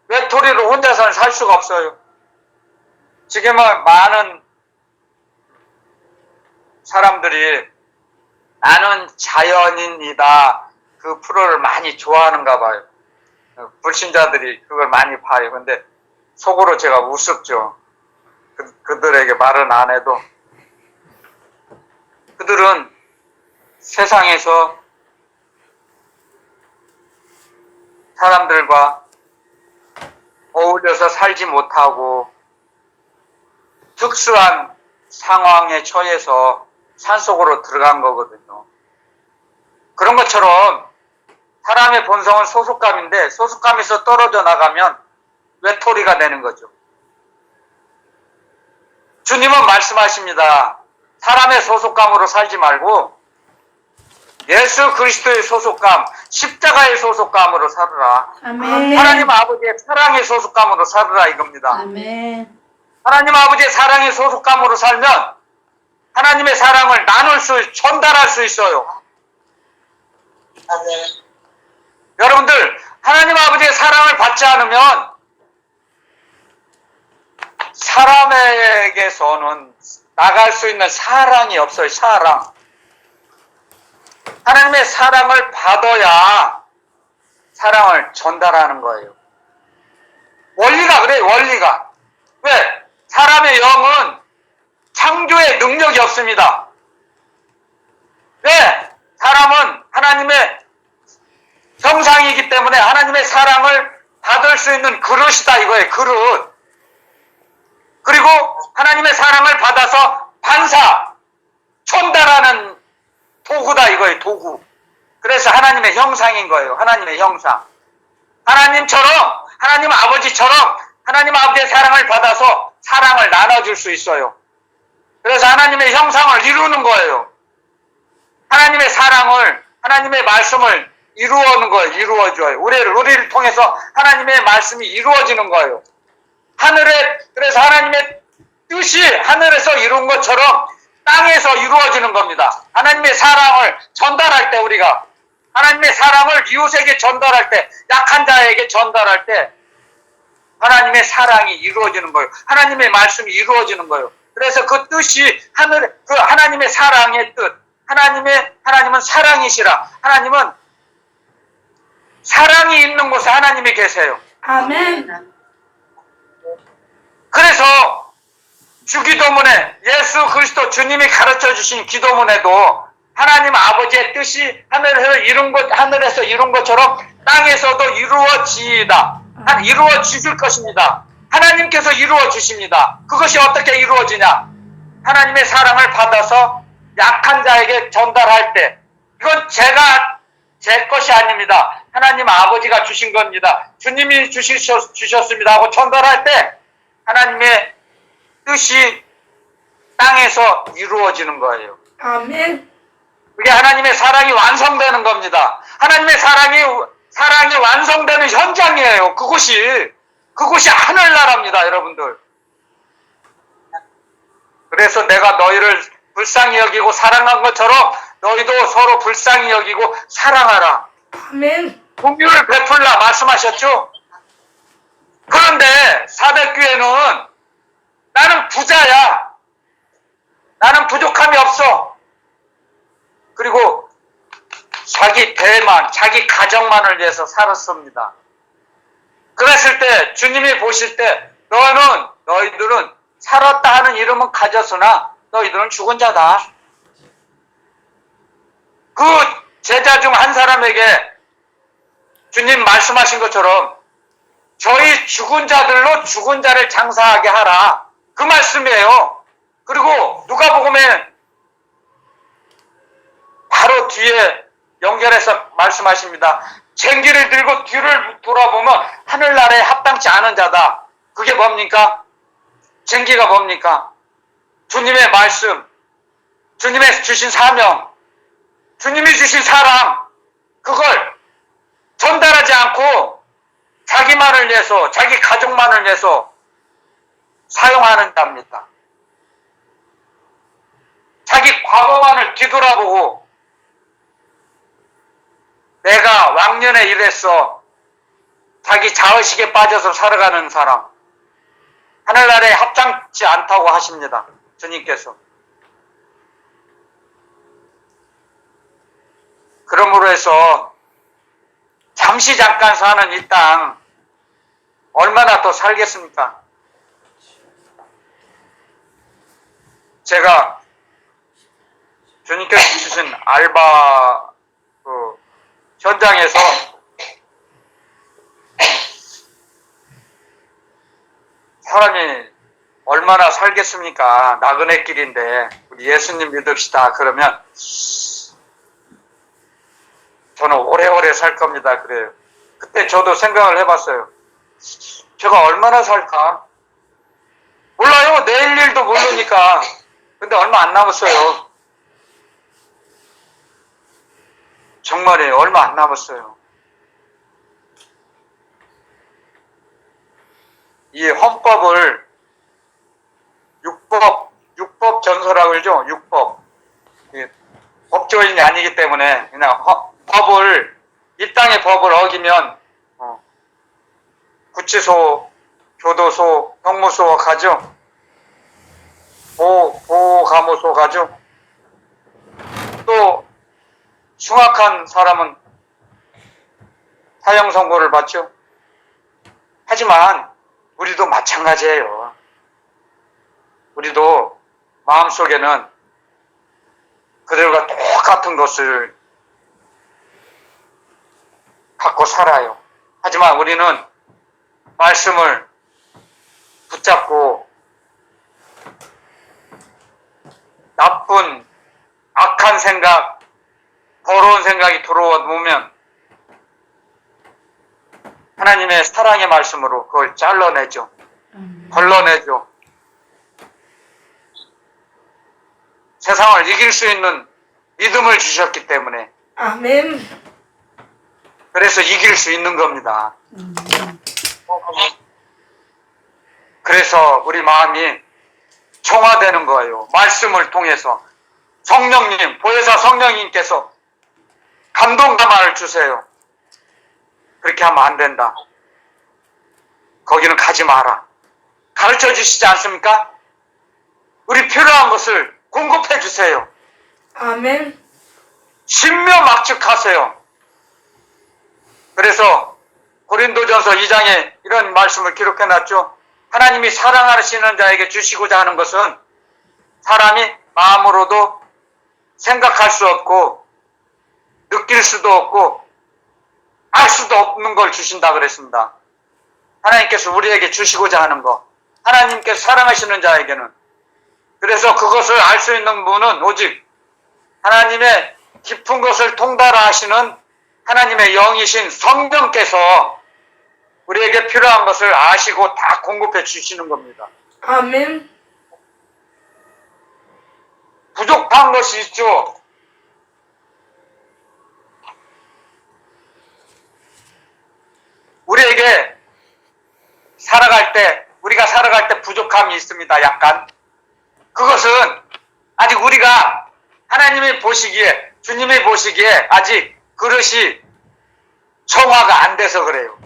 외톨이로 혼자서는 살 수가 없어요. 지금은 많은 사람들이 나는 자연인이다. 그 프로를 많이 좋아하는가 봐요. 불신자들이 그걸 많이 봐요. 근데 속으로 제가 우습죠. 그들에게 말은 안 해도. 그들은 세상에서 사람들과 어울려서 살지 못하고 특수한 상황에 처해서 산속으로 들어간 거거든요. 그런 것처럼 사람의 본성은 소속감인데 소속감에서 떨어져 나가면 외톨이가 되는 거죠. 주님은 말씀하십니다. 사람의 소속감으로 살지 말고 예수 그리스도의 소속감, 십자가의 소속감으로 살으라. 아멘. 하나님 아버지의 사랑의 소속감으로 살으라 이겁니다. 아멘. 하나님 아버지의 사랑의 소속감으로 살면 하나님의 사랑을 전달할 수 있어요. 여러분들, 하나님 아버지의 사랑을 받지 않으면 사람에게서는 나갈 수 있는 사랑이 없어요. 사랑. 하나님의 사랑을 받아야 사랑을 전달하는 거예요. 원리가 그래요. 원리가. 왜? 사람의 영은 창조의 능력이 없습니다. 왜? 사람은 하나님의 형상이기 때문에 하나님의 사랑을 받을 수 있는 그릇이다 이거예요. 그릇. 그리고 하나님의 사랑을 받아서 전달하는 도구다 이거예요. 도구. 그래서 하나님의 형상인 거예요. 하나님의 형상. 하나님처럼, 하나님 아버지처럼 하나님 아버지의 사랑을 받아서 사랑을 나눠줄 수 있어요. 그래서 하나님의 형상을 이루는 거예요. 하나님의 사랑을, 하나님의 말씀을 이루어는 거예요. 이루어줘요. 우리를 통해서 하나님의 말씀이 이루어지는 거예요. 그래서 하나님의 뜻이 하늘에서 이룬 것처럼 땅에서 이루어지는 겁니다. 하나님의 사랑을 전달할 때 우리가 하나님의 사랑을 이웃에게 전달할 때, 약한 자에게 전달할 때 하나님의 사랑이 이루어지는 거예요. 하나님의 말씀이 이루어지는 거예요. 그래서 그 뜻이 그 하나님의 사랑의 뜻, 하나님은 사랑이시라. 하나님은 사랑이 있는 곳에 하나님이 계세요. 아멘. 그래서 주기도문에 예수 그리스도 주님이 가르쳐 주신 기도문에도 하나님 아버지의 뜻이 하늘에서 이룬 것처럼 땅에서도 이루어지이다. 이루어 주실 것입니다. 하나님께서 이루어 주십니다. 그것이 어떻게 이루어지냐? 하나님의 사랑을 받아서 약한 자에게 전달할 때, 이건 제 것이 아닙니다. 하나님 아버지가 주신 겁니다. 주님이 주셨습니다 하고 전달할 때 하나님의 뜻이 땅에서 이루어지는 거예요. 아멘. 그게 하나님의 사랑이 완성되는 겁니다. 하나님의 사랑이 완성되는 현장이에요. 그곳이 하늘나라입니다, 여러분들. 그래서 내가 너희를 불쌍히 여기고 사랑한 것처럼 너희도 서로 불쌍히 여기고 사랑하라. 아멘. 공유를 베풀라 말씀하셨죠? 그런데 사백교회는 나는 부자야. 나는 부족함이 없어. 그리고 자기 배만, 자기 가정만을 위해서 살았습니다. 그랬을 때 주님이 보실 때 너희들은 살았다 하는 이름은 가졌으나 너희들은 죽은 자다. 그 제자 중 한 사람에게 주님 말씀하신 것처럼 저희 죽은 자들로 죽은 자를 장사하게 하라. 그 말씀이에요. 그리고 누가복음에 바로 뒤에 연결해서 말씀하십니다. 쟁기를 들고 뒤를 돌아보면 하늘나라에 합당치 않은 자다. 그게 뭡니까? 쟁기가 뭡니까? 주님의 말씀, 주님의 주신 사명, 주님이 주신 사랑, 그걸 전달하지 않고 자기만을 위해서, 자기 가족만을 위해서 사용하는 자입니다. 자기 과거만을 뒤돌아보고 내가 왕년에 이랬어. 자기 자의식에 빠져서 살아가는 사람. 하늘나라에 합당치 않다고 하십니다. 주님께서. 그러므로 해서 잠시 잠깐 사는 이 땅 얼마나 더 살겠습니까? 제가 주님께서 주신 알바 현장에서 사람이 얼마나 살겠습니까? 나그네 길인데 우리 예수님 믿읍시다. 그러면 저는 오래오래 살 겁니다. 그래요. 그때 저도 생각을 해봤어요. 제가 얼마나 살까? 몰라요. 내일 일도 모르니까. 근데 얼마 안 남았어요. 정말이에요. 얼마 안 남았어요. 이 헌법을 육법 전서라고 그러죠. 육법. 법조인이 아니기 때문에 그냥 이 땅의 법을 어기면 구치소, 교도소, 형무소 가죠. 보호감호소 가죠. 또 흉악한 사람은 사형 선고를 받죠. 하지만 우리도 마찬가지예요. 우리도 마음속에는 그들과 똑같은 것을 갖고 살아요. 하지만 우리는 말씀을 붙잡고 나쁜 악한 생각, 더러운 생각이 들어오면 하나님의 사랑의 말씀으로 그걸 잘라내죠. 걸러내죠. 세상을 이길 수 있는 믿음을 주셨기 때문에 아멘. 그래서 이길 수 있는 겁니다. 그래서 우리 마음이 청화되는 거예요. 말씀을 통해서 성령님, 보혜사 성령님께서 감동감화를 주세요. 그렇게 하면 안 된다. 거기는 가지 마라. 가르쳐 주시지 않습니까? 우리 필요한 것을 공급해 주세요. 아멘. 신묘막측하세요. 그래서 고린도전서 2장에 이런 말씀을 기록해 놨죠. 하나님이 사랑하시는 자에게 주시고자 하는 것은 사람이 마음으로도 생각할 수 없고 느낄 수도 없고 알 수도 없는 걸 주신다 그랬습니다. 하나님께서 우리에게 주시고자 하는 것, 하나님께서 사랑하시는 자에게는. 그래서 그것을 알 수 있는 분은 오직 하나님의 깊은 것을 통달하시는 하나님의 영이신 성령께서 우리에게 필요한 것을 아시고 다 공급해 주시는 겁니다. 아멘. 부족한 것이 있죠. 우리에게 우리가 살아갈 때 부족함이 있습니다. 약간. 그것은 아직 우리가 하나님이 보시기에, 주님이 보시기에 아직 그릇이 정화가 안 돼서 그래요.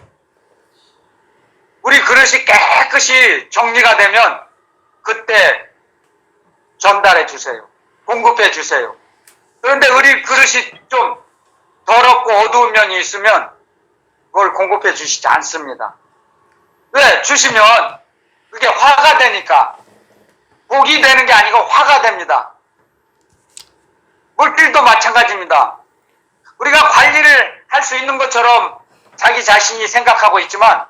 우리 그릇이 깨끗이 정리가 되면 그때 전달해 주세요. 공급해 주세요. 그런데 우리 그릇이 좀 더럽고 어두운 면이 있으면 그걸 공급해 주시지 않습니다. 왜? 주시면 그게 화가 되니까. 복이 되는 게 아니고 화가 됩니다. 물질도 마찬가지입니다. 우리가 관리를 할 수 있는 것처럼 자기 자신이 생각하고 있지만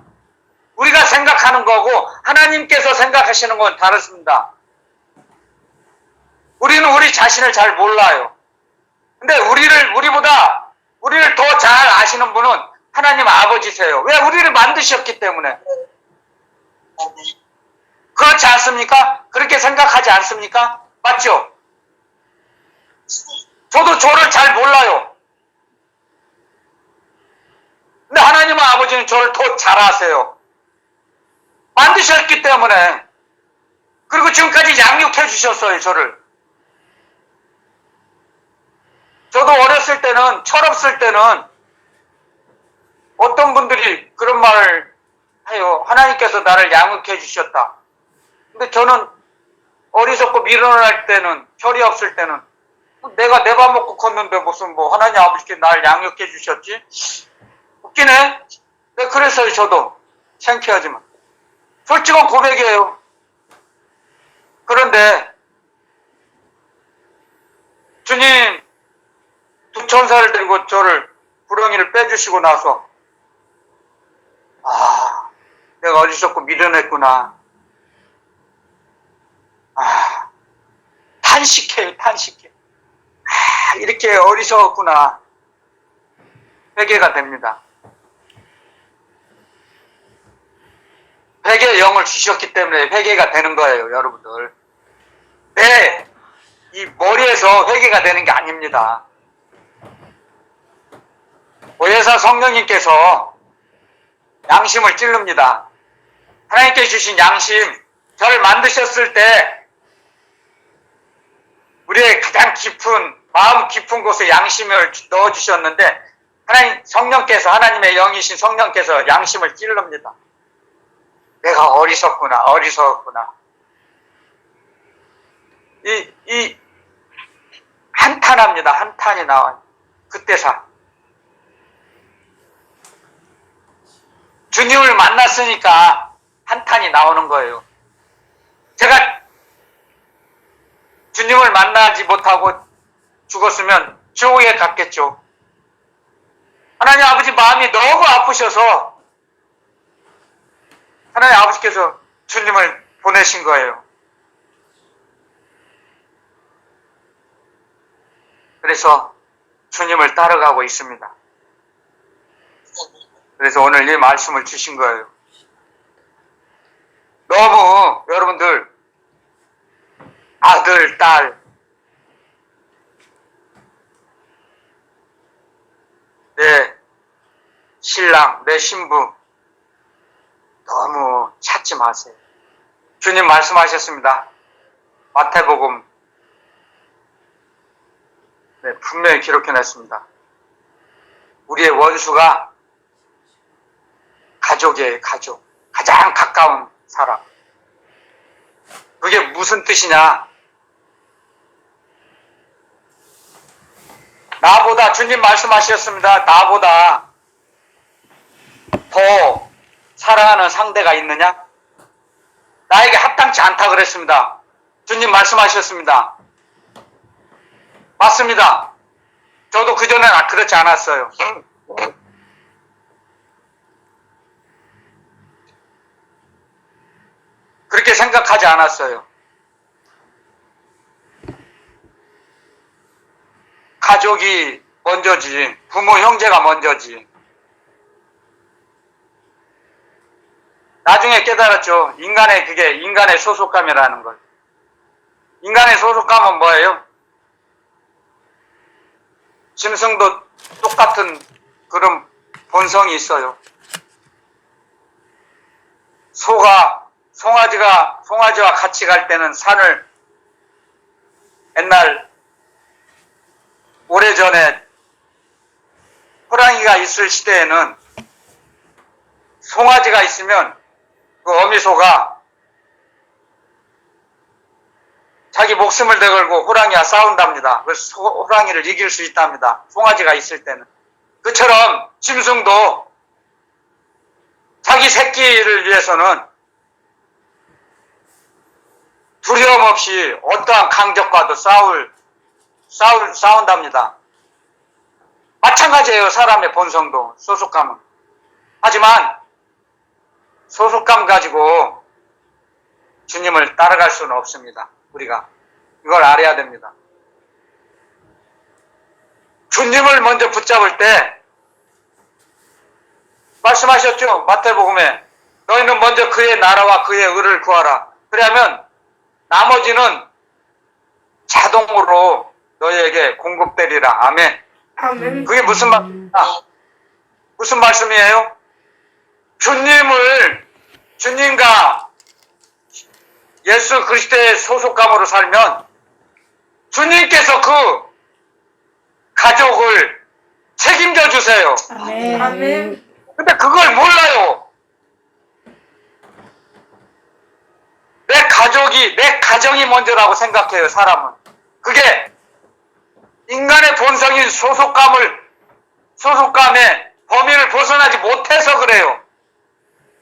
우리가 생각하는 거고 하나님께서 생각하시는 건 다릅니다. 우리는 우리 자신을 잘 몰라요. 근데 우리보다 우리를 더 잘 아시는 분은 하나님 아버지세요. 왜? 우리를 만드셨기 때문에. 그렇지 않습니까? 그렇게 생각하지 않습니까? 맞죠? 저도 저를 잘 몰라요. 근데 하나님 아버지는 저를 더 잘 아세요. 만드셨기 때문에. 그리고 지금까지 양육해 주셨어요, 저를. 저도 어렸을 때는, 철없을 때는 어떤 분들이 그런 말을 해요. 하나님께서 나를 양육해 주셨다. 근데 저는 어리석고 미련할 때는, 철이 없을 때는 내가 내 밥 먹고 컸는데 무슨 하나님 아버지께 나를 양육해 주셨지? 웃기네. 네, 그랬어요. 저도 창피하지만 솔직한 고백이에요. 그런데 주님 두 천사를 들고 저를 구렁이를 빼주시고 나서 내가 어리석고 미련했구나. 탄식해요. 탄식해. 이렇게 어리석었구나. 회개가 됩니다. 회개의 영을 주셨기 때문에 회개가 되는 거예요, 여러분들. 이 머리에서 회개가 되는 게 아닙니다. 보혜사 성령님께서 양심을 찌릅니다. 하나님께 주신 양심, 저를 만드셨을 때 우리의 가장 마음 깊은 곳에 양심을 넣어주셨는데 하나님의 영이신 성령께서 양심을 찌릅니다. 내가 어리석구나. 한탄합니다. 한탄이 나와요. 그때사. 주님을 만났으니까 한탄이 나오는 거예요. 제가 주님을 만나지 못하고 죽었으면 지옥에 갔겠죠. 하나님 아버지 마음이 너무 아프셔서 하나님 아버지께서 주님을 보내신 거예요. 그래서 주님을 따라가고 있습니다. 그래서 오늘 이 말씀을 주신 거예요. 너무 여러분들 아들, 딸, 내 신랑, 내 신부 너무 찾지 마세요. 주님 말씀하셨습니다. 마태복음 분명히 기록해놨습니다. 우리의 원수가 가족이에요. 가족. 가장 가까운 사람. 그게 무슨 뜻이냐? 나보다, 주님 말씀하셨습니다. 나보다 더 사랑하는 상대가 있느냐? 나에게 합당치 않다 그랬습니다. 주님 말씀하셨습니다. 맞습니다. 저도 그전에는 그렇지 않았어요. 그렇게 생각하지 않았어요. 가족이 먼저지, 부모, 형제가 먼저지. 나중에 깨달았죠. 그게 인간의 소속감이라는 걸. 인간의 소속감은 뭐예요? 짐승도 똑같은 그런 본성이 있어요. 송아지와 같이 갈 때는 산을 옛날 오래전에 호랑이가 있을 시대에는 송아지가 있으면 그 어미소가 자기 목숨을 내걸고 호랑이와 싸운답니다. 그래서 호랑이를 이길 수 있답니다. 송아지가 있을 때는. 그처럼 짐승도 자기 새끼를 위해서는 두려움 없이 어떠한 강적과도 싸운답니다. 마찬가지예요. 사람의 본성도, 소속감은. 하지만 소속감 가지고 주님을 따라갈 수는 없습니다. 우리가 이걸 알아야 됩니다. 주님을 먼저 붙잡을 때 말씀하셨죠. 마태복음에 너희는 먼저 그의 나라와 그의 의를 구하라. 그러면 나머지는 자동으로 너희에게 공급되리라. 아멘. 아멘. 그게 무슨 말입니까? 무슨 말씀이에요? 주님과 예수 그리스도의 소속감으로 살면 주님께서 그 가족을 책임져 주세요. 아멘. 아멘. 근데 그걸 몰라요. 내 가정이 먼저라고 생각해요, 사람은. 그게 인간의 본성인 소속감의 범위를 벗어나지 못해서 그래요.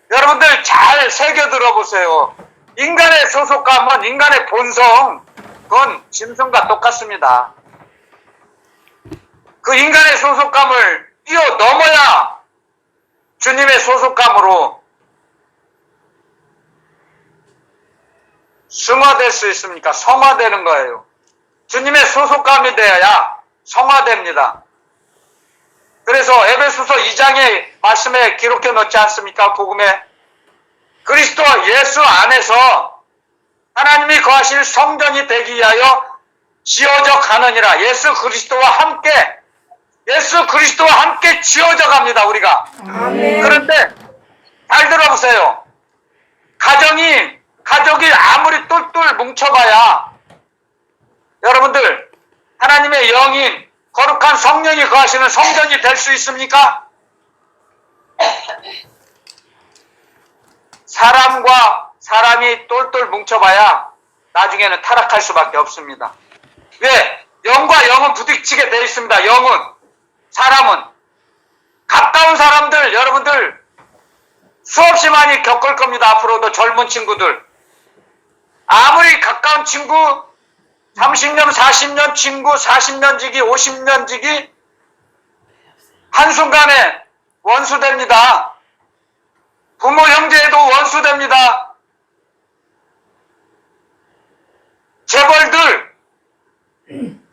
여러분들 잘 새겨 들어보세요. 인간의 소속감은 인간의 본성, 그건 짐승과 똑같습니다. 그 인간의 소속감을 뛰어넘어야 주님의 소속감으로 승화될 수 있습니까? 성화되는 거예요. 주님의 소속감이 되어야 성화됩니다. 그래서 에베소서 2장의 말씀에 기록해 놓지 않습니까? 복음에 그리스도 예수 안에서 하나님이 거하실 성전이 되기 위하여 지어져 가느니라. 예수 그리스도와 함께 지어져 갑니다. 우리가. 아멘. 그런데 잘 들어보세요. 가족이 아무리 똘똘 뭉쳐봐야 여러분들 하나님의 영인 거룩한 성령이 거하시는 성전이 될 수 있습니까? 사람과 사람이 똘똘 뭉쳐봐야 나중에는 타락할 수밖에 없습니다. 왜? 영과 영은 부딪히게 되어 있습니다. 사람은 가까운 사람들 여러분들 수없이 많이 겪을 겁니다. 앞으로도 젊은 친구들 아무리 가까운 친구 30년 40년 친구 40년 지기 50년 지기 한순간에 원수됩니다. 부모 형제에도 원수됩니다. 재벌들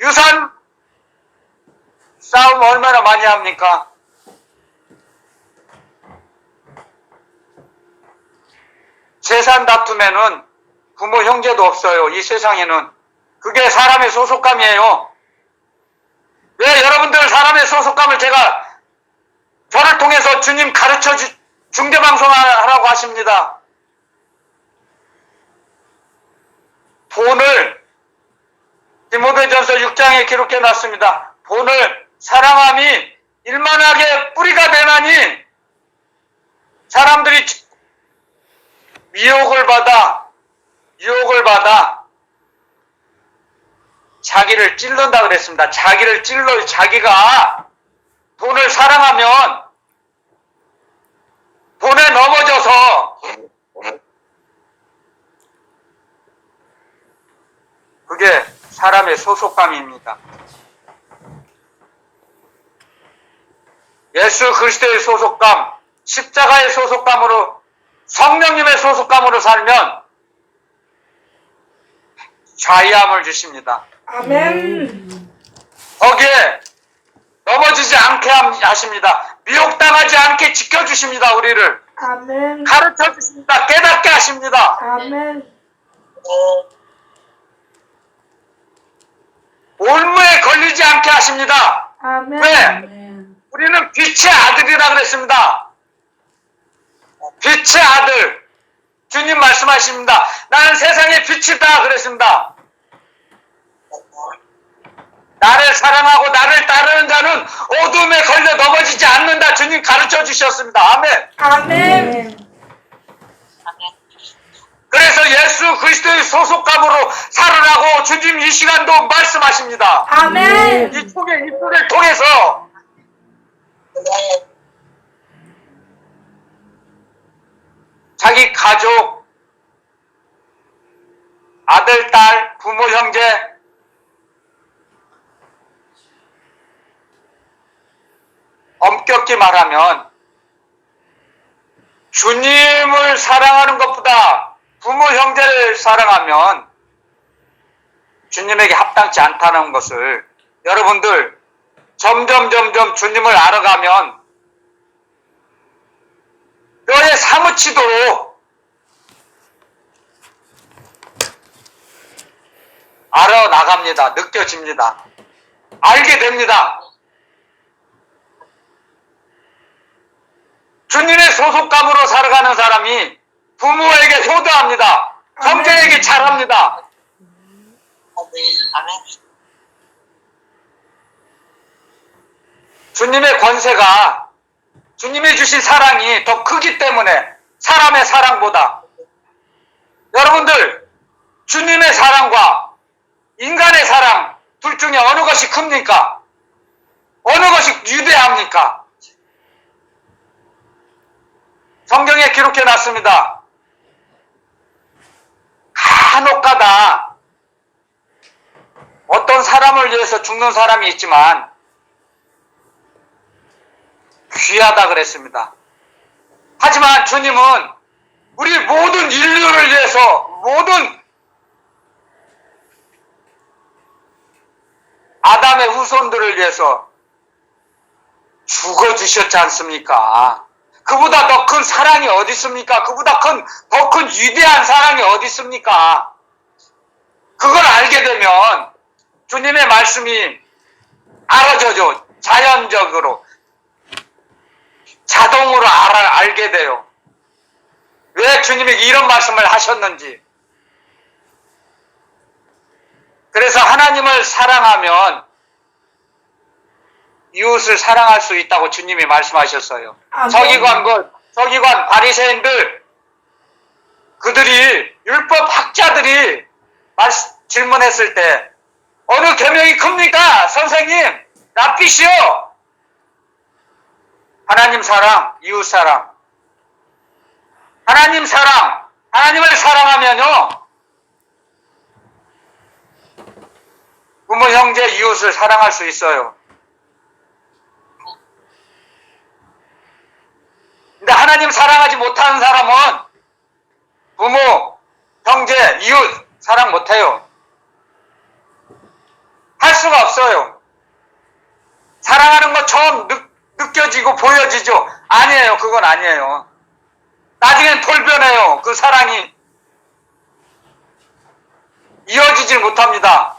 유산 싸움 얼마나 많이 합니까? 재산 다툼에는 부모 형제도 없어요. 이 세상에는. 그게 사람의 소속감이에요. 왜 여러분들 사람의 소속감을 저를 통해서 주님 가르쳐 중계방송하라고 하십니다. 본을 디모데전서 6장에 기록해 놨습니다. 본을 사랑함이 일만하게 뿌리가 되나니 사람들이 미혹을 받아 유혹을 받아 자기를 찔른다 그랬습니다. 자기를 찔러 자기가 돈을 사랑하면 돈에 넘어져서 그게 사람의 소속감입니다. 예수 그리스도의 소속감, 십자가의 소속감으로 성령님의 소속감으로 살면 자유함을 주십니다. 아멘. 거기에 넘어지지 않게 하십니다. 미혹당하지 않게 지켜주십니다. 우리를 아멘. 가르쳐 주십니다. 깨닫게 하십니다. 아멘. 올무에 걸리지 않게 하십니다. 아멘. 왜? 아멘. 우리는 빛의 아들이라 그랬습니다. 빛의 아들. 주님 말씀하십니다. 나는 세상의 빛이다 그랬습니다. 나를 사랑하고 나를 따르는 자는 어둠에 걸려 넘어지지 않는다. 주님 가르쳐 주셨습니다. 아멘. 아멘. 그래서 예수 그리스도의 소속감으로 살아나고 주님 이 시간도 말씀하십니다. 아멘. 이 총의 입술을 통해서 자기 가족, 아들, 딸, 부모, 형제 엄격히 말하면 주님을 사랑하는 것보다 부모, 형제를 사랑하면 주님에게 합당치 않다는 것을 여러분들 점점 주님을 알아가면 뼈에 사무치도록 알아나갑니다. 느껴집니다. 알게 됩니다. 주님의 소속감으로 살아가는 사람이 부모에게 효도합니다. 형제에게 잘합니다. 주님의 권세가 주님이 주신 사랑이 더 크기 때문에 사람의 사랑보다 여러분들 주님의 사랑과 인간의 사랑 둘 중에 어느 것이 큽니까? 어느 것이 위대합니까? 성경에 기록해 놨습니다. 간혹가다 어떤 사람을 위해서 죽는 사람이 있지만 귀하다 그랬습니다. 하지만 주님은 우리 모든 인류를 위해서 모든 아담의 후손들을 위해서 죽어주셨지 않습니까? 그보다 더 큰 사랑이 어디 있습니까? 그보다 더 큰 위대한 사랑이 어디 있습니까? 그걸 알게 되면 주님의 말씀이 알아져죠. 자연적으로 자동으로 알게 돼요. 왜 주님이 이런 말씀을 하셨는지. 그래서 하나님을 사랑하면 이웃을 사랑할 수 있다고 주님이 말씀하셨어요. 아멘. 서기관 바리새인들 그들이 율법 학자들이 질문했을 때 어느 계명이 큽니까? 선생님, 랍비시오. 하나님 사랑, 이웃 사랑. 하나님 사랑, 하나님을 사랑하면요 부모, 형제, 이웃을 사랑할 수 있어요. 근데 하나님 사랑하지 못하는 사람은 부모, 형제, 이웃 사랑 못해요. 할 수가 없어요. 사랑하는 것 처음 느껴지고 보여지죠. 아니에요. 그건 아니에요. 나중엔 돌변해요. 그 사랑이 이어지질 못합니다.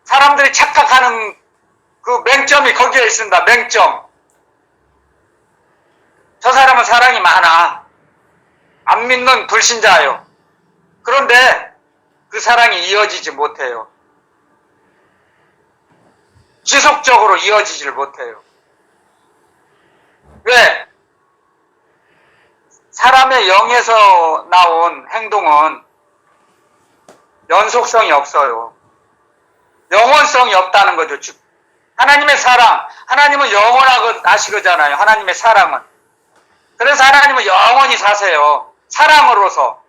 사람들이 착각하는 그 맹점이 거기에 있습니다. 맹점. 저 사람은 사랑이 많아. 안 믿는 불신자예요. 그런데 그 사랑이 이어지지 못해요. 지속적으로 이어지질 못해요. 왜? 사람의 영에서 나온 행동은 연속성이 없어요. 영원성이 없다는 거죠. 하나님의 사랑, 하나님은 영원하고 나시거잖아요. 하나님의 사랑은. 그래서 하나님은 영원히 사세요. 사랑으로서.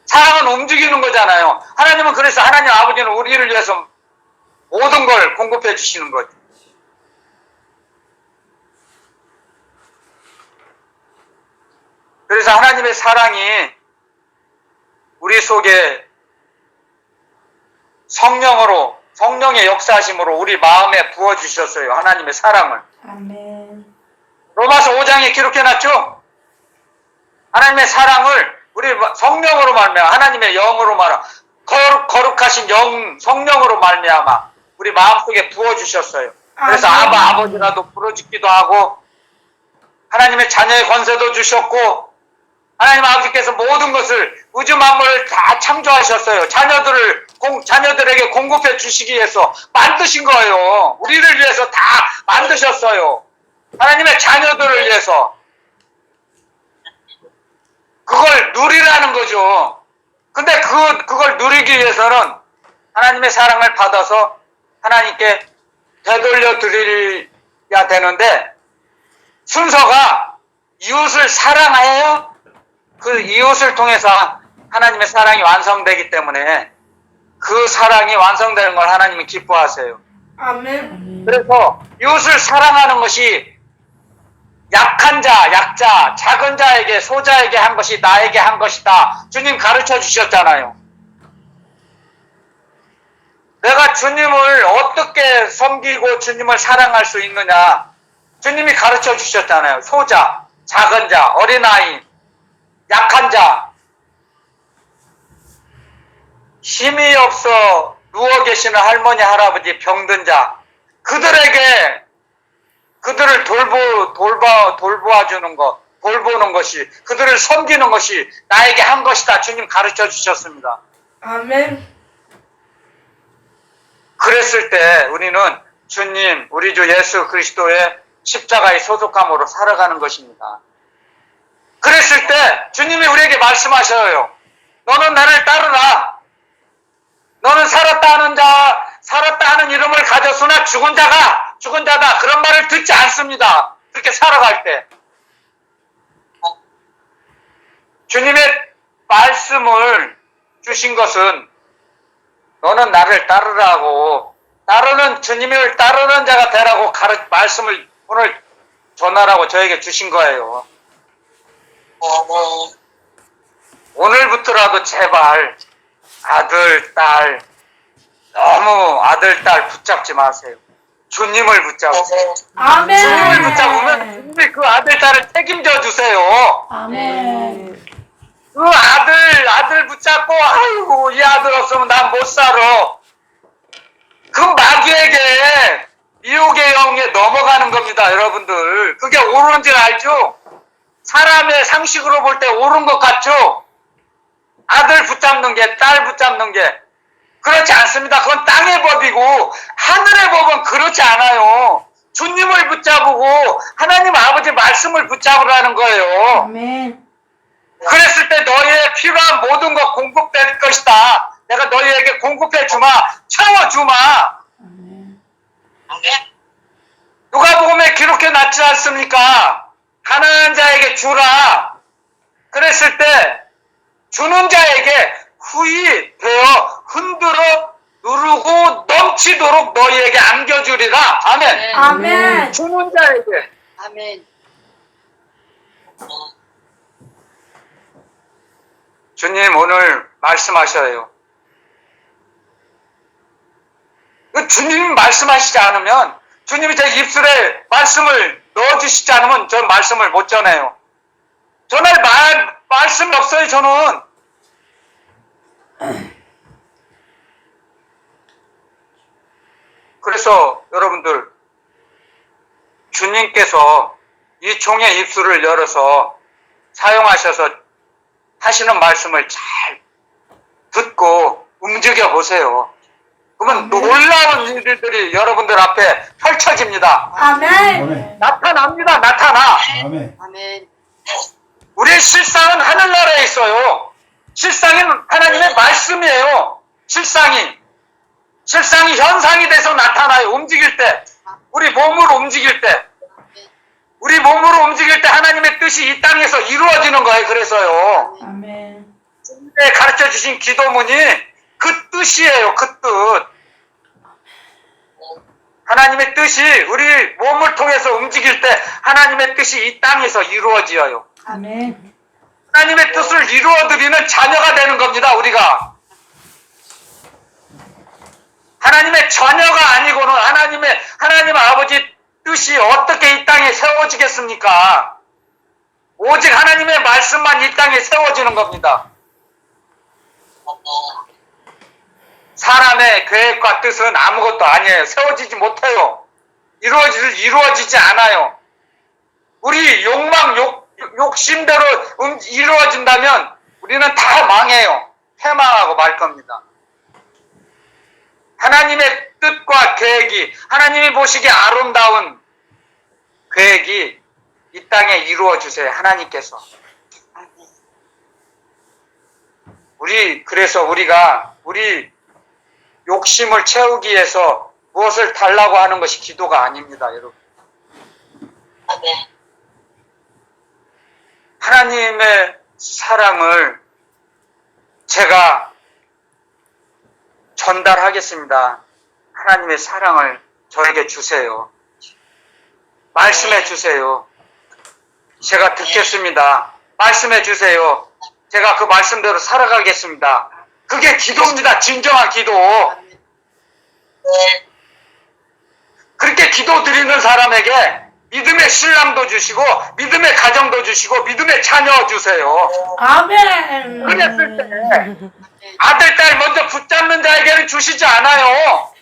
사랑은 움직이는 거잖아요. 하나님은 그래서 하나님 아버지는 우리를 위해서 모든 걸 공급해 주시는 거죠. 그래서 하나님의 사랑이 우리 속에 성령의 역사하심으로 우리 마음에 부어주셨어요. 하나님의 사랑을. 아멘. 로마서 5장에 기록해놨죠? 하나님의 사랑을 우리 성령으로 말미암아 하나님의 영으로 말아 거룩하신 성령으로 말미암아 우리 마음속에 부어주셨어요. 그래서 아멘. 아버지라도 부르짖기도 하고 하나님의 자녀의 권세도 주셨고 하나님 아버지께서 모든 것을 우주 만물을 다 창조하셨어요. 자녀들에게 공급해 주시기 위해서 만드신 거예요. 우리를 위해서 다 만드셨어요. 하나님의 자녀들을 위해서. 그걸 누리라는 거죠. 근데 그걸 누리기 위해서는 하나님의 사랑을 받아서 하나님께 되돌려 드려야 되는데 순서가 이웃을 사랑해요. 그 이웃을 통해서 하나님의 사랑이 완성되기 때문에 그 사랑이 완성되는 걸 하나님이 기뻐하세요. 아멘. 그래서 이웃을 사랑하는 것이 약한 자, 약자, 작은 자에게, 소자에게 한 것이 나에게 한 것이다. 주님 가르쳐 주셨잖아요. 내가 주님을 어떻게 섬기고 주님을 사랑할 수 있느냐. 주님이 가르쳐 주셨잖아요. 소자, 작은 자, 어린아이, 약한 자, 힘이 없어 누워 계시는 할머니, 할아버지, 병든 자, 그들을 돌보아주는 것, 돌보는 것이, 그들을 섬기는 것이 나에게 한 것이다. 주님 가르쳐 주셨습니다. 아멘. 그랬을 때 우리는 주님, 우리 주 예수 그리스도의 십자가의 소속함으로 살아가는 것입니다. 그랬을 때 주님이 우리에게 말씀하셔요. 너는 나를 따르라. 너는 살았다 하는 이름을 가졌으나 죽은 자다. 그런 말을 듣지 않습니다. 그렇게 살아갈 때. 주님의 말씀을 주신 것은 너는 나를 따르라고, 주님을 따르는 자가 되라고 말씀을 오늘 전하라고 저에게 주신 거예요. 오늘부터라도 제발 아들, 딸, 너무 아들, 딸 붙잡지 마세요. 주님을 붙잡으세요. 아멘. 주님을 붙잡으면 주님이 그 아들, 딸을 책임져 주세요. 아멘. 그 아들 붙잡고, 아이고, 이 아들 없으면 난 못 살아. 그 마귀에게, 미혹의 영에 넘어가는 겁니다, 여러분들. 그게 옳은 줄 알죠? 사람의 상식으로 볼 때 옳은 것 같죠? 아들 붙잡는 게, 딸 붙잡는 게. 그렇지 않습니다. 그건 땅의 법이고, 하늘의 법은 그렇지 않아요. 주님을 붙잡고, 하나님 아버지 말씀을 붙잡으라는 거예요. 아멘. 그랬을 때 너희의 필요한 모든 것 공급될 것이다. 내가 너희에게 공급해 주마. 채워주마. 누가복음에 기록해 놨지 않습니까? 가난한 자에게 주라. 그랬을 때 주는 자에게 후히 되어 흔들어 누르고 넘치도록 너희에게 안겨주리라. 아멘. 아멘. 주는 자에게. 아멘. 주님 오늘 말씀하셔요. 주님 말씀하시지 않으면, 주님이 제 입술에 말씀을 넣어주시지 않으면 저 말씀을 못 전해요. 전할 말씀이 없어요, 저는. 그래서 여러분들, 주님께서 이 종의 입술을 열어서 사용하셔서 하시는 말씀을 잘 듣고 움직여 보세요. 그러면 놀라운 일들이 여러분들 앞에 펼쳐집니다. 아멘. 나타납니다. 나타나. 아멘. 아멘. 우리의 실상은 하늘나라에 있어요. 실상이 하나님의 말씀이에요. 실상이 현상이 돼서 나타나요. 움직일 때, 우리 몸으로 움직일 때, 하나님의 뜻이 이 땅에서 이루어지는 거예요. 그래서요. 아멘. 가르쳐 주신 기도문이 그 뜻이에요. 그 뜻. 하나님의 뜻이 우리 몸을 통해서 움직일 때 하나님의 뜻이 이 땅에서 이루어져요. 아멘. 하나님의 뜻을 이루어드리는 자녀가 되는 겁니다. 우리가. 하나님의 자녀가 아니고는 하나님 아버지 뜻이 어떻게 이 땅에 세워지겠습니까? 오직 하나님의 말씀만 이 땅에 세워지는 겁니다. 사람의 계획과 뜻은 아무것도 아니에요. 세워지지 못해요. 이루어지지 않아요. 우리 욕심대로 이루어진다면 우리는 다 망해요. 패망하고 말 겁니다. 하나님의 뜻과 계획이, 하나님이 보시기에 아름다운 계획이 이 땅에 이루어 주세요. 하나님께서. 그래서 우리가 우리 욕심을 채우기 위해서 무엇을 달라고 하는 것이 기도가 아닙니다, 여러분. 하나님의 사랑을 제가 전달하겠습니다. 하나님의 사랑을 저에게 주세요. 말씀해 주세요. 제가 듣겠습니다. 말씀해 주세요. 제가 그 말씀대로 살아가겠습니다. 그게 기도입니다. 진정한 기도. 그렇게 기도 드리는 사람에게 믿음의 신랑도 주시고 믿음의 가정도 주시고 믿음의 자녀 주세요. 아멘. 그랬을 때 아들, 딸 먼저 붙잡는 자에게는 주시지 않아요.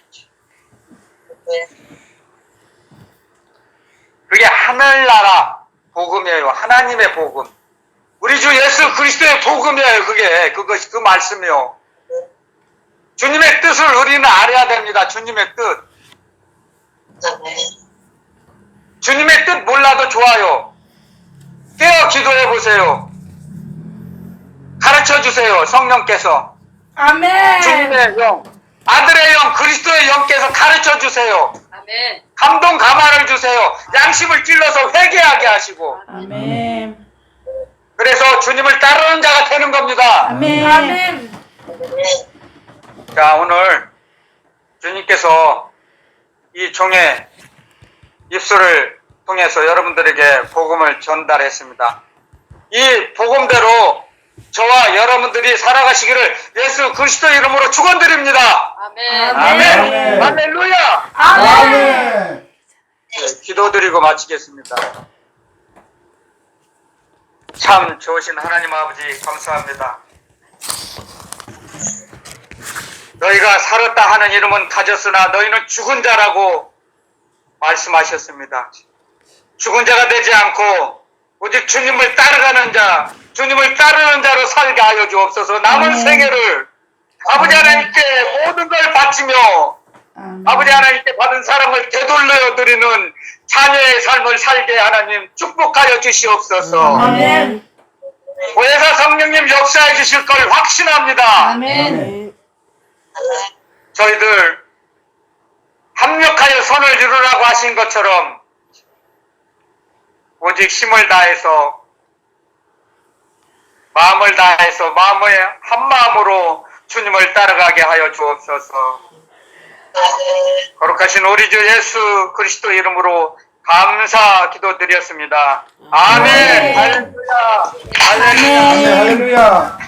그게 하늘나라 복음이에요. 하나님의 복음. 우리 주 예수 그리스도의 복음이에요. 그 말씀이요. 주님의 뜻을 우리는 알아야 됩니다. 주님의 뜻. 주님의 뜻 몰라도 좋아요. 깨어 기도해 보세요. 가르쳐 주세요. 성령께서. 아멘. 주님의 영, 아들의 영, 그리스도의 영께서 가르쳐 주세요. 아멘. 감동 감화를 주세요. 양심을 찔러서 회개하게 하시고. 아멘. 그래서 주님을 따르는 자가 되는 겁니다. 아멘. 아멘. 자, 오늘 주님께서 이 종의 입술을 통해서 여러분들에게 복음을 전달했습니다. 이 복음대로 저와 여러분들이 살아가시기를 예수 그리스도 이름으로 축원드립니다. 아멘. 아멘. 아멘. 할렐루야. 아멘. 네, 기도드리고 마치겠습니다. 참 좋으신 하나님 아버지 감사합니다. 너희가 살았다 하는 이름은 가졌으나 너희는 죽은 자라고 말씀하셨습니다. 죽은 자가 되지 않고 오직 주님을 따라가는 자, 주님을 따르는 자로 살게 하여 주옵소서. 남은 생애를 아버지 하나님께 모든 걸 바치며 아버지 하나님께 받은 사랑을 되돌려 드리는 자녀의 삶을 살게 하나님 축복하여 주시옵소서. 아멘. 보혜사 성령님 역사해 주실 걸 확신합니다. 아멘. 저희들 합력하여 선을 이루라고 하신 것처럼 오직 힘을 다해서 마음을 다해서 마음의 한 마음으로 주님을 따라가게 하여 주옵소서. 거룩하신 우리 주 예수 그리스도 이름으로 감사 기도드렸습니다. 아멘. 할렐루야. 할렐루야. 할렐루야.